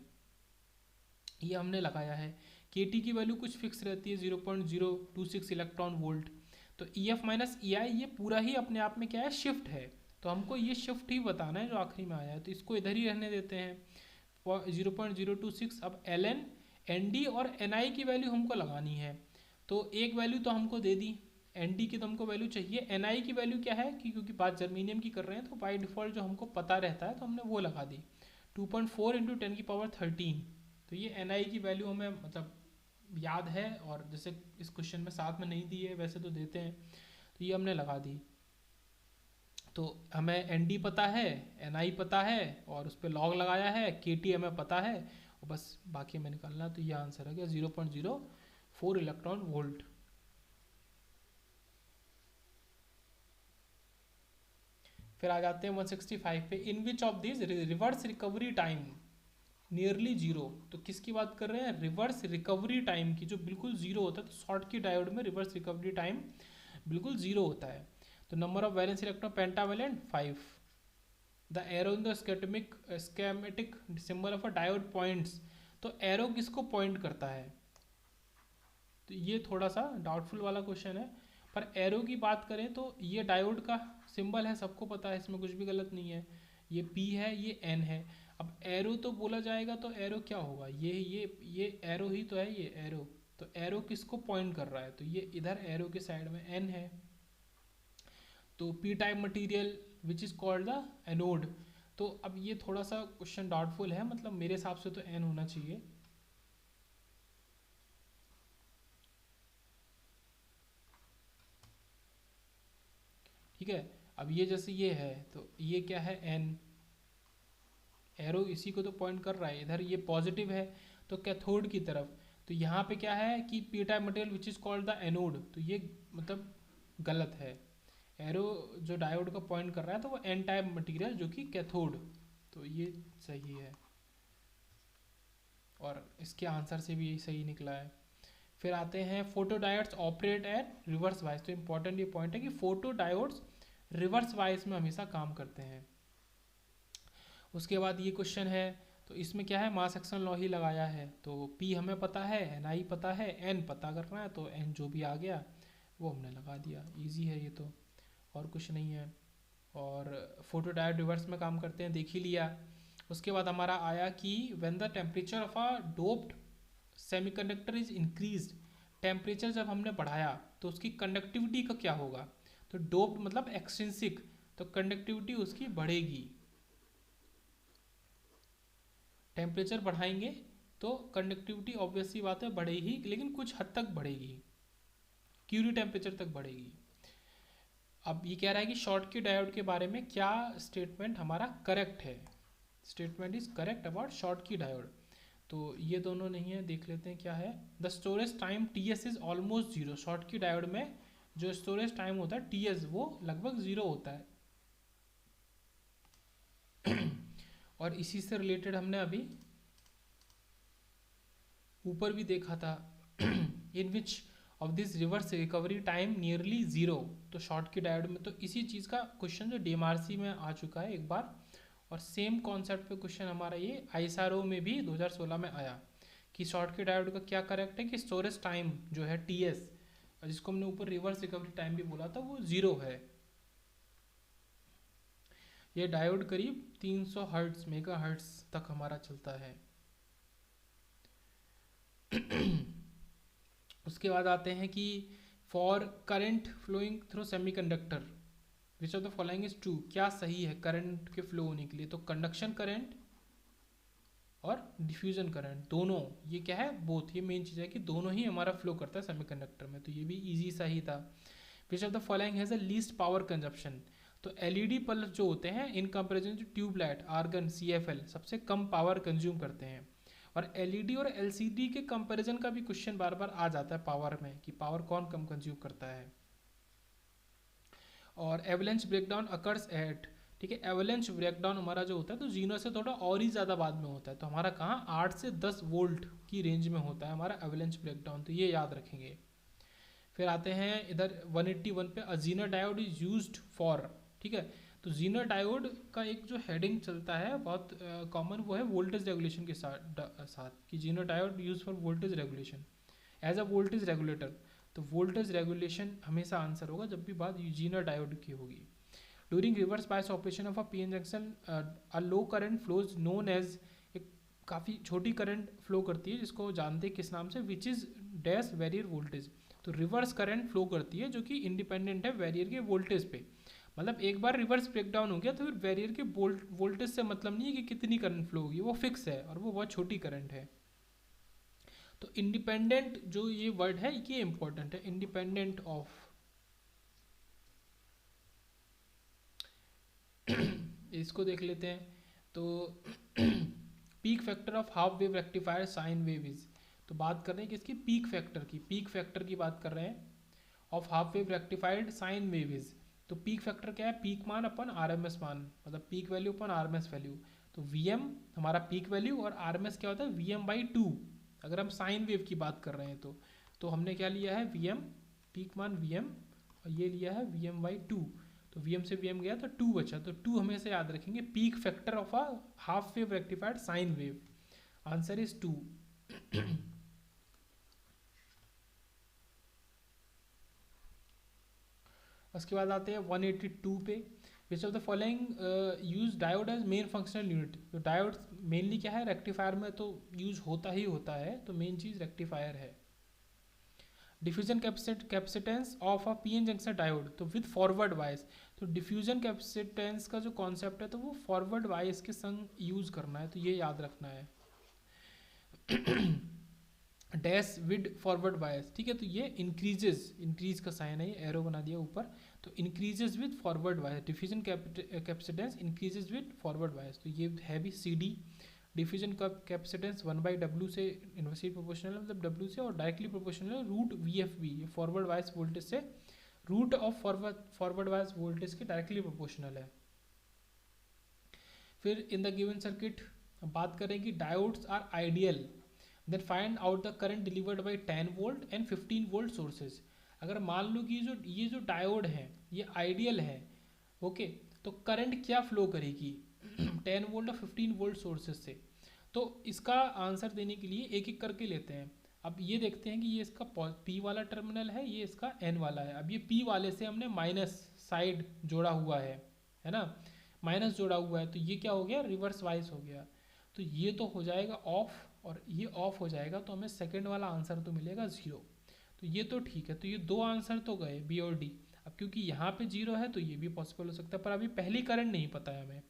ये हमने लगाया है। के टी की वैल्यू कुछ फिक्स रहती है 0.026 इलेक्ट्रॉन वोल्ट। तो ई एफ माइनस ई आई ये पूरा ही अपने आप में क्या है, शिफ्ट है, तो हमको ये शिफ्ट ही बताना है जो आखिरी में आया है, तो इसको इधर ही रहने देते हैं 0.026। अब एल एन एन डी और एन आई की वैल्यू हमको लगानी है, तो एक वैल्यू तो हमको दे दी, एन डी की तो हमको वैल्यू चाहिए, एन आई की वैल्यू क्या है कि क्योंकि बात जर्मीनियम की कर रहे हैं तो बाई डिफ़ॉल्ट जो हमको पता रहता है तो हमने वो लगा दी 2.4 इंटू 10⁻13। तो ये एन आई की वैल्यू हमें मतलब याद है, और जैसे इस क्वेश्चन में साथ में नहीं दी है, वैसे तो देते हैं, तो ये हमने लगा दी। तो हमें एन डी पता है, एन आई पता है, और उस पर लॉग लगाया है, के टी हमें पता है, और बस बाकी हमें निकालना। तो ये आंसर है क्या 0.04 इलेक्ट्रॉन वोल्ट। फिर आ जाते हैं 165 पे। In which of this reverse recovery time nearly zero, तो किसकी बात कर रहे हैं, रिवर्स रिकवरी टाइम की, जो बिल्कुल जीरो होता है। तो शॉर्ट की डायोड में रिवर्स रिकवरी टाइम बिल्कुल जीरो होता है। तो number of valence electron pentavalent 5, the arrow in the schematic symbol of a diode points, तो एरो किसको पॉइंट करता है, तो ये थोड़ा सा डाउटफुल वाला क्वेश्चन है। पर एरो की बात करें तो ये डायोड का सिंबल है, सबको पता है, इसमें कुछ भी गलत नहीं है। ये P है, ये N है। अब एरो तो बोला जाएगा तो एरो क्या होगा, ये एरो ही तो है, ये एरो, तो एरो किसको पॉइंट कर रहा है, तो ये इधर एरो के साइड में N है। तो P type material which is called the anode. तो अब ये थोड़ा सा क्वेश्चन डाउटफुल है, मतलब मेरे हिसाब से तो N होना चाहिए। ठीक है, अब ये जैसे ये है तो ये क्या है, एन, एरो इसी को तो पॉइंट कर रहा है, इधर ये पॉजिटिव है तो कैथोड की तरफ। तो यहाँ पे क्या है कि P type material which is called the anode, तो ये मतलब गलत है। एरो जो डायोड का पॉइंट कर रहा है तो वो एन टाइप मटेरियल जो कि कैथोड, तो ये सही है, और इसके आंसर से भी यही सही निकला है। फिर आते हैं photo diodes operate at reverse wise, तो इंपॉर्टेंट ये पॉइंट है कि फोटो डायोड्स रिवर्स वाइज में हमेशा काम करते हैं। उसके बाद ये क्वेश्चन है, तो इसमें क्या है, मास एक्शन लॉ ही लगाया है। तो P हमें पता है, एन आई पता है, N पता करना है, तो N जो भी आ गया वो हमने लगा दिया। इजी है ये तो, और कुछ नहीं है। और फोटो डायोड रिवर्स में काम करते हैं, देख ही लिया। उसके बाद हमारा आया कि when the temperature of a doped semiconductor is increased, temperature जब हमने बढ़ाया तो उसकी कंडक्टिविटी का क्या होगा, तो डोप्ड मतलब एक्सट्रिंसिक, तो कंडक्टिविटी उसकी बढ़ेगी। टेम्परेचर बढ़ाएंगे तो कंडक्टिविटी ऑब्वियसली बात है बढ़ेगी, लेकिन कुछ हद तक बढ़ेगी, क्यूरी टेम्परेचर तक बढ़ेगी। अब ये कह रहा है कि शॉर्ट की डायोड के बारे में क्या स्टेटमेंट हमारा करेक्ट है, statement is correct about short की डायोड। तो ये दोनों नहीं है, देख लेते हैं क्या है। The storage time TS is almost zero, short की डायोड में जो स्टोरेज टाइम होता है TS वो लगभग जीरो होता है। और इसी से रिलेटेड हमने अभी ऊपर भी देखा था in which of this reverse recovery time nearly zero, तो शॉर्ट की डायोड में तो इसी चीज़ का क्वेश्चन जो DMRC में आ चुका है एक बार, और सेम कॉन्सेप्ट पे क्वेश्चन हमारा ये ISRO में भी 2016 में आया कि शॉर्ट की डायोड का क्या करेक्ट है कि स्टोरेज टाइम जो है TS, जिसको हमने ऊपर रिवर्स रिकवरी टाइम भी बोला था, वो जीरो है। ये डायोड करीब 300 हर्ट्ज मेगा हर्ट्ज तक हमारा चलता है। उसके बाद आते हैं कि for current flowing through semiconductor which of the following is true, क्या सही है करंट के फ्लो होने के लिए? तो कंडक्शन करंट और डिफ्यूजन करंट दोनों, ये क्या है, बोथ, ये मेन चीज़ है कि दोनों ही हमारा फ्लो करता है सेमीकंडक्टर में, तो ये भी इजी सा ही था। Which of the following has a least power consumption? तो एलईडी बल्ब जो होते हैं in comparison to tubelight argon CFL सबसे कम पावर कंज्यूम करते हैं। और एलईडी और एलसीडी के कंपैरिजन का भी क्वेश्चन बार बार आ जाता है पावर में, कि पावर कौन कम कंज्यूम करता है। और एवलेंस ब्रेकडाउन अकर्स एट, ठीक है, एवलेंस ब्रेकडाउन हमारा जो होता है तो जीरो से थोड़ा और ही ज़्यादा बाद में होता है, तो हमारा कहाँ 8 से 10 वोल्ट की रेंज में होता है हमारा एवलेंस ब्रेकडाउन, तो ये याद रखेंगे। फिर आते हैं इधर 181 पे, a zener diode is used for, ठीक है, तो जीनर डायोड का एक जो हेडिंग चलता है बहुत कॉमन, वो है वोल्टेज रेगुलेशन के साथ कि Zener diode use for voltage regulation as a voltage regulator. तो वोल्टेज रेगुलेशन हमेशा आंसर होगा जब भी बात जीनर डायोड की होगी। During reverse bias operation of a PN junction a low current flows known as, एक काफ़ी छोटी करंट फ्लो करती है जिसको जानते हैं किस नाम से, which is dash barrier voltage. तो रिवर्स करंट फ्लो करती है जो कि इंडिपेंडेंट है वेरियर के वोल्टेज पे, मतलब एक बार रिवर्स ब्रेकडाउन हो गया तो फिर वेरियर के वोल्टेज से मतलब नहीं है कि कितनी करंट फ्लो होगी, वो फिक्स है और वो बहुत छोटी करंट है। तो इंडिपेंडेंट जो ये वर्ड है ये इंपॉर्टेंट है, इंडिपेंडेंट ऑफ। इसको देख लेते हैं। तो peak factor of half wave rectifier sine wave is, तो बात कर रहे हैं किसकी, पीक फैक्टर की, पीक फैक्टर की बात कर रहे हैं of half wave rectified sine wave is. तो पीक फैक्टर क्या है, पीक मान अपन आरएमएस मान, मतलब पीक वैल्यू अपन आरएमएस वैल्यू। तो वीएम हमारा पीक वैल्यू और आरएमएस क्या होता है वीएम/2, अगर हम साइन वेव की बात कर रहे हैं तो हमने क्या लिया है वीएम, पीक मान वीएम, और ये लिया है वीएम/2। तो वीएम से वीएम गया तो 2 बचा, तो 2 हमेशा याद रखेंगे, peak factor of a half wave rectified sine wave, answer is 2। उसके बाद आते हैं 182 पे, which of the following use diode as main functional unit. तो डायोड मेनली क्या है रेक्टिफायर में तो यूज होता ही होता है, तो मेन चीज़ रेक्टिफायर है। Diffusion capacitance of a PN junction diode, तो विद फॉरवर्ड वाइस। तो डिफ्यूजन कैपेसिटेंस का जो कॉन्सेप्ट है तो वो फॉरवर्ड वाइस के संग यूज करना है, तो ये याद रखना है। डैश विद फॉरवर्ड बायस, ठीक है, तो ये इंक्रीजेज, इंक्रीज का साइन है, ये एरो बना दिया ऊपर, तो increases with forward bias, diffusion capacitance increases with forward bias, तो ये है भी सी डी। डिफ्यूजन का कैपेसिटेंस 1/W से इन्वर्सली प्रोपोर्शनल है, मतलब W से, और डायरेक्टली प्रोपोर्शनल है रूट VFB, ये फॉरवर्ड बायस वोल्टेज से root of forward bias voltage के डायरेक्टली प्रोपोर्शनल है। फिर इन द गिवन सर्किट बात करें कि diodes are ideal, then find out the current delivered by 10 volt and 15 volt sources. अगर मान लो कि ये जो डायोड है ये आइडियल है, ओके, तो करंट क्या फ्लो करेगी 10 वोल्ट और 15 वोल्ट सोर्सेज से। तो इसका आंसर देने के लिए एक एक करके लेते हैं। अब ये देखते हैं कि ये इसका P वाला टर्मिनल है, ये इसका N वाला है। अब ये P वाले से हमने माइनस साइड जोड़ा हुआ है ना, माइनस जोड़ा हुआ है, तो ये क्या हो गया रिवर्स वाइज हो गया, तो ये तो हो जाएगा ऑफ और ये ऑफ हो जाएगा, तो हमें सेकंड वाला आंसर तो मिलेगा 0। तो ये तो ठीक है, तो ये दो आंसर तो गए बी और डी। अब क्योंकि यहाँ पे 0 है तो ये भी पॉसिबल हो सकता है, पर अभी पहली करंट नहीं पता है हमें।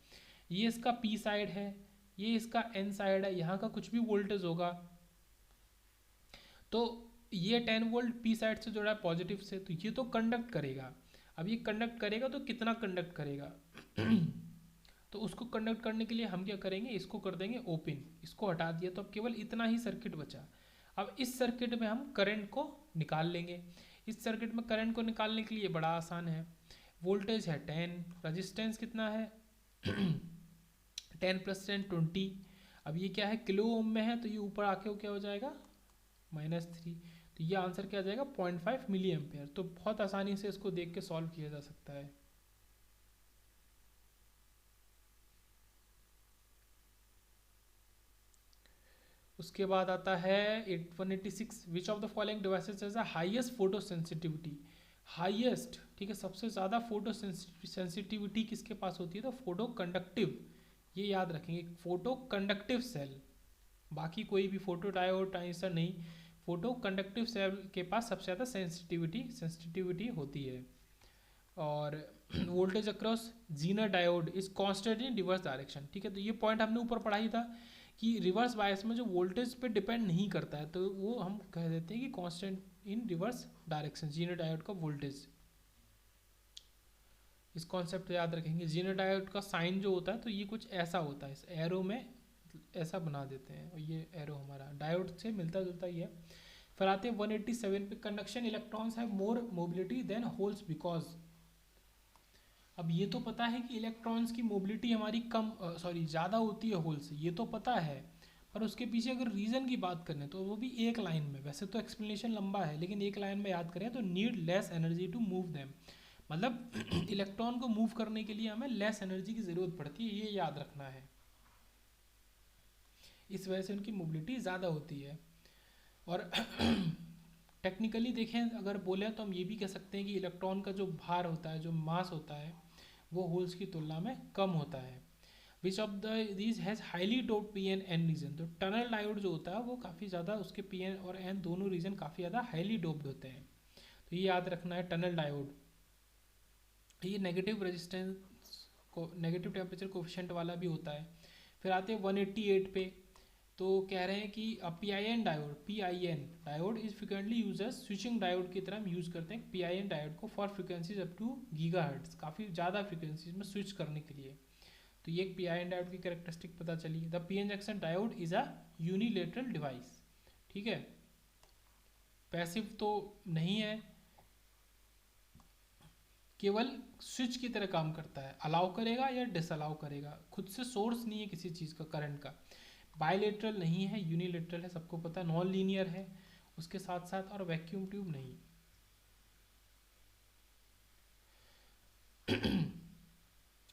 ये इसका पी साइड है, ये इसका एन साइड है, यहाँ का कुछ भी वोल्टेज होगा, तो ये 10 वोल्ट पी साइड से जुड़ा है पॉजिटिव से, तो ये तो कंडक्ट करेगा। अब ये कंडक्ट करेगा तो कितना कंडक्ट करेगा तो उसको कंडक्ट करने के लिए हम क्या करेंगे, इसको कर देंगे ओपन, इसको हटा दिया, तो अब केवल इतना ही सर्किट बचा। अब इस सर्किट में हम करंट को निकाल लेंगे। इस सर्किट में करंट को निकालने के लिए बड़ा आसान है, वोल्टेज है 10, रजिस्टेंस कितना है 10 + 10 20। अब ये क्या है किलो ओम में है, तो ये ऊपर आके क्या हो जाएगा -3, तो ये आंसर क्या आ जाएगा 0.5 मिली एम्पेयर। तो बहुत आसानी से इसको देख के सॉल्व किया जा सकता है। उसके बाद आता है 186, विच of the following devices has the highest photo sensitivity. Highest, ठीक है, सबसे ज़्यादा फोटो सेंसिटिविटी किसके पास होती है, तो फोटो कंडक्टिव, ये याद रखेंगे, फोटो कंडक्टिव सेल, बाकी कोई भी फोटो डायोड ट्रांजिस्टर नहीं, फोटो कंडक्टिव सेल के पास सबसे ज़्यादा सेंसिटिविटी होती है। और voltage across Zener diode is constant in reverse direction, ठीक है, तो ये पॉइंट हमने ऊपर पढ़ा ही था कि रिवर्स बायस में जो वोल्टेज पे डिपेंड नहीं करता है, तो वो हम कह देते हैं कि constant in reverse direction, Zener diode का वोल्टेज। इस कॉन्सेप्ट को याद रखेंगे। जीनर डायोड का साइन जो होता है तो ये कुछ ऐसा होता है, इस एरो में ऐसा बना देते हैं, और ये एरो हमारा डायोड से मिलता जुलता ही है। फिर आते हैं 187 पे, conduction electrons have more mobility than holes because. अब ये तो पता है कि इलेक्ट्रॉन्स की मोबिलिटी हमारी ज़्यादा होती है होल से, ये तो पता है, पर उसके पीछे अगर रीज़न की बात करें तो वो भी एक लाइन में, वैसे तो एक्सप्लेनेशन लंबा है लेकिन एक लाइन में याद करें तो need less energy to move them, मतलब इलेक्ट्रॉन को मूव करने के लिए हमें लेस एनर्जी की ज़रूरत पड़ती है, ये याद रखना है, इस वजह से उनकी मोबिलिटी ज़्यादा होती है। और टेक्निकली देखें अगर बोले तो हम ये भी कह सकते हैं कि इलेक्ट्रॉन का जो भार होता है, जो मास होता है, वो होल्स की तुलना में कम होता है। Which of the these has highly doped P N N region, तो टनल डायोड जो होता है वो काफ़ी ज़्यादा, उसके पी एन और एन दोनों रीजन काफ़ी ज़्यादा हाईली डोप्ड होते हैं, तो ये याद रखना है टनल डायोड। ये नेगेटिव रेजिस्टेंस को, नेगेटिव टेम्परेचर कोफिशिएंट वाला भी होता है। फिर आते हैं 188 पे, तो कह रहे हैं कि P I N diode is frequently use as switching diode की तरह हम यूज़ करते हैं पी आई एन डायोड को for frequencies up to gigahertz, काफ़ी ज़्यादा फ्रिक्वेंसीज में स्विच करने के लिए। तो ये एक पी आई एन डायोड की कैरेक्टरिस्टिक पता चली। The P N junction diode is a unilateral device, ठीक है, पैसिव तो नहीं है, केवल स्विच की तरह काम करता है, अलाउ करेगा या डिसअलाउ करेगा, खुद से सोर्स नहीं है किसी चीज़ का करंट का, बायलेटरल नहीं है, यूनिलेटरल है, सबको पता, नॉन लीनियर है उसके साथ साथ, और वैक्यूम ट्यूब नहीं।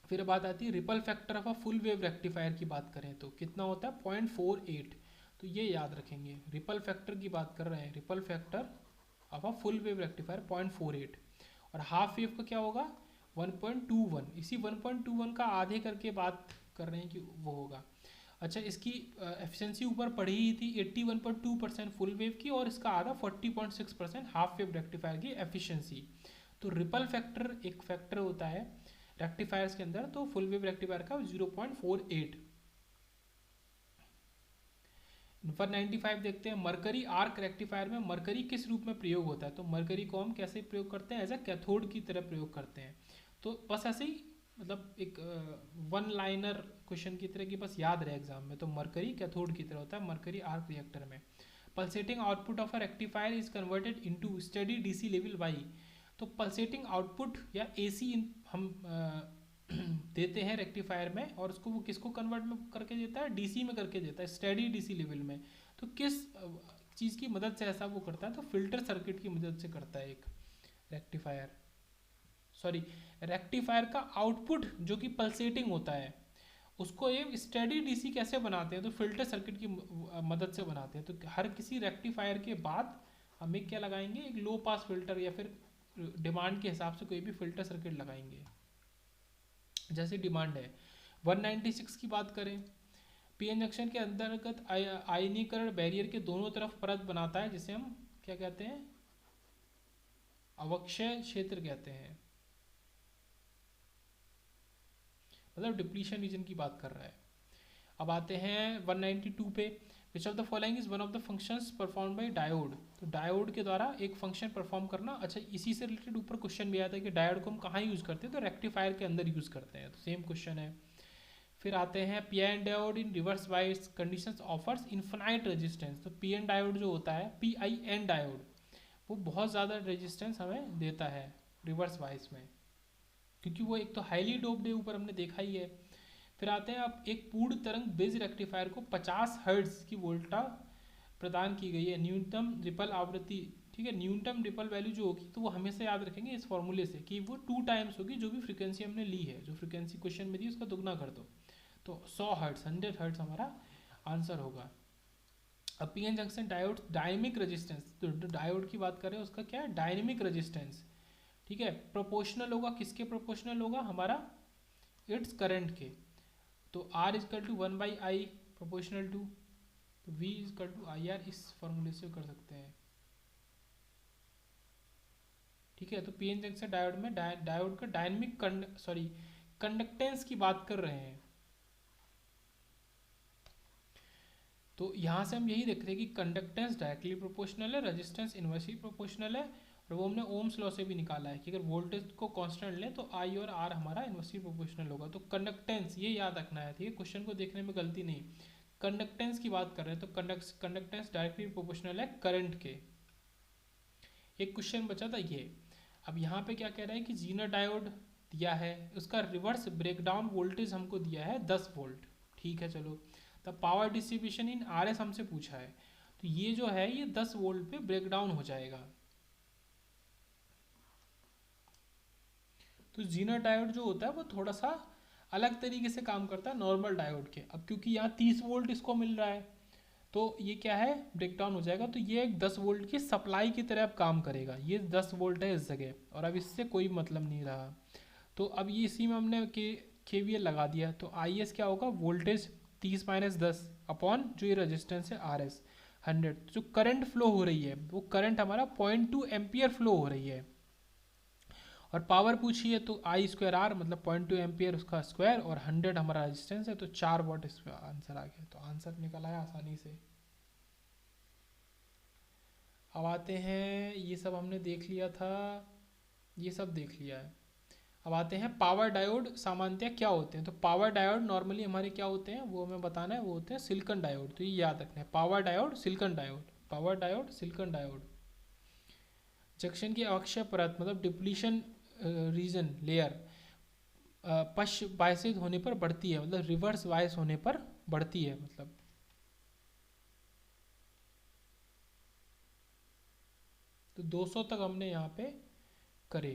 फिर बात आती है ripple factor of a full wave rectifier की बात करें तो कितना होता है, 0.48, तो ये याद रखेंगे, रिपल फैक्टर की बात कर रहे हैं, ripple factor of a full wave rectifier 0.48, और हाफ वेव का क्या होगा 1.21, इसी 1.21 का आधे करके बात कर रहे हैं कि वो होगा। अच्छा, इसकी एफिशिएंसी ऊपर पढ़ी ही थी, 81.2% फुल वेव की, और इसका आधा 40.6% हाफ वेव रेक्टिफायर की एफिशिएंसी। तो रिपल फैक्टर एक फैक्टर होता है रेक्टिफायर्स के अंदर, तो फुल वेव रेक्टिफायर का 0.48। 195 देखते हैं, मरकरी आर्क रेक्टिफायर में मरकरी किस रूप में प्रयोग होता है, तो मरकरी को हम कैसे प्रयोग करते हैं, एज अ कैथोड की तरह प्रयोग करते हैं। तो बस ऐसे ही, मतलब एक वन लाइनर क्वेश्चन की तरह की बस याद रहे एग्जाम में, तो मरकरी कैथोड की तरह होता है मरकरी आर्क रिएक्टर में। Pulsating output of a rectifier is converted into steady DC level by, तो पल्सेटिंग आउटपुट या एसी हम देते हैं रेक्टिफायर में, और उसको वो किसको कन्वर्ट में करके देता है, डीसी में करके देता है, स्टेडी डीसी लेवल में। तो किस चीज़ की मदद से ऐसा वो करता है, तो फिल्टर सर्किट की मदद से करता है एक रेक्टिफायर, सॉरी, रेक्टिफायर का आउटपुट जो कि पल्सेटिंग होता है उसको ये स्टेडी डीसी कैसे बनाते हैं, तो फिल्टर सर्किट की मदद से बनाते हैं। तो हर किसी रेक्टिफायर के बाद हम एक क्या लगाएंगे, एक लो पास फिल्टर, या फिर डिमांड के हिसाब से कोई भी फिल्टर सर्किट लगाएंगे जैसे डिमांड है। 196 की बात करें, पीएन जंक्शन के अंतर्गत आयनीकरण बैरियर के दोनों तरफ परत बनाता है, जिसे हम क्या कहते हैं, अवक्षय क्षेत्र कहते हैं, मतलब डिप्लीशन रीजन की बात कर रहा है। अब आते हैं 192 पे, which of the following is one of the functions perform by diode, तो डायोड के द्वारा एक फंक्शन परफॉर्म करना। अच्छा, इसी से रिलेटेड ऊपर क्वेश्चन भी आया था कि डायोड को हम कहाँ यूज़ करते हैं, तो रेक्टिफायर के अंदर यूज़ करते हैं, तो सेम क्वेश्चन है। फिर आते हैं P N diode in reverse bias conditions offers infinite resistance, तो पी एन डायोड जो होता है, पी आई एन डायोड, वो बहुत ज़्यादा रेजिस्टेंस हमें देता है रिवर्स बाइस में, क्योंकि वो एक तो हाईली डोप्ड है, ऊपर हमने देखा ही है। फिर आते हैं, अब एक पूर्ण तरंग बेज रेक्टिफायर को 50 हर्ट्ज की वोल्टा प्रदान की गई है, न्यूनतम रिपल आवृत्ति, ठीक है, न्यूनतम रिपल वैल्यू जो होगी तो वो हमेशा याद रखेंगे इस फॉर्मूले से कि वो 2 टाइम्स होगी जो भी फ्रीक्वेंसी हमने ली है, जो फ्रीक्वेंसी क्वेश्चन में दी उसका दुगना कर दो, तो 100 हर्ट्ज 100 हर्ट्ज हमारा आंसर होगा। अब P N junction diode dynamic resistance, तो डायोड की बात करें उसका क्या है, डायनेमिक रेजिस्टेंस, ठीक है। प्रोपोर्शनल होगा, किसके प्रोपोर्शनल होगा, हमारा इट्स करंट के। तो R is equal to 1/I proportional to, तो वी इजकल टू IR, इस फॉर्मूले से कर सकते हैं। ठीक है। तो पीएन जंक्शन डायोड में डायोड का डायनेमिक कंडक्टेंस की बात कर रहे हैं। तो यहाँ से हम यही देख रहे हैं कि कंडक्टेंस डायरेक्टली प्रोपोर्शनल है, रेजिस्टेंस इनवर्सली प्रोपोर्शनल है, और वो हमने ओम्स लॉ से भी निकाला है कि अगर वोल्टेज को कांस्टेंट लें तो आई और आर हमारा इनवर्सली प्रोपोर्शनल होगा। तो कंडक्टेंस ये याद रखना है, ठीक है, क्वेश्चन को देखने में गलती नहीं। कंडक्टेंस की बात कर रहे हैं तो कंडक्टेंस डायरेक्टली प्रोपोर्शनल है करंट के। एक क्वेश्चन बचा था ये। अब यहाँ पे क्या कह रहा है कि जीनर डायोड दिया है, उसका रिवर्स ब्रेकडाउन वोल्टेज हमको दिया है 10 वोल्ट। ठीक है, चलो। तब पावर डिस्ट्रीब्यूशन इन RS हमसे पूछा है, तो ये जो है ये 10 वोल्ट पे ब्रेकडाउन हो जाएगा। तो जीनर डायोड जो होता है वो थोड़ा सा अलग तरीके से काम करता है नॉर्मल डायोड के। अब क्योंकि यहाँ 30 वोल्ट इसको मिल रहा है, तो ये क्या है, ब्रेकडाउन हो जाएगा। तो ये एक 10 वोल्ट की सप्लाई की तरह अब काम करेगा। ये 10 वोल्ट है इस जगह, और अब इससे कोई मतलब नहीं रहा। तो अब ये इसी में हमने KVL लगा दिया। तो IS क्या होगा, वोल्टेज 30 माइनस 10 अपॉन जो ये रेजिस्टेंस है RS 100। जो करंट फ्लो हो रही है वो करंट हमारा 0.2 एम्पियर फ्लो हो रही है। और पावर पूछी है तो I²R मतलब 0.2 एम्पियर उसका स्क्वायर, और 100 हमारा रेजिस्टेंस है, तो 4 वॉट इसका आंसर आ गया। तो आंसर निकला है आसानी से। अब आते हैं, ये सब हमने देख लिया था, ये सब देख लिया है। अब आते हैं पावर डायोड सामान्यतः क्या होते हैं। तो पावर डायोड नॉर्मली हमारे क्या होते हैं वो हमें बताना है, वो होते हैं सिलिकॉन डायोड। तो ये याद रखना है, power diode silicon diode, power diode silicon diode. Junction की अक्षय परत मतलब डिप्लीशन रीजन लेयर पश्च बायसिस होने पर बढ़ती है, मतलब रिवर्स बायस होने पर बढ़ती है मतलब। तो 200 तक हमने यहाँ पे करे।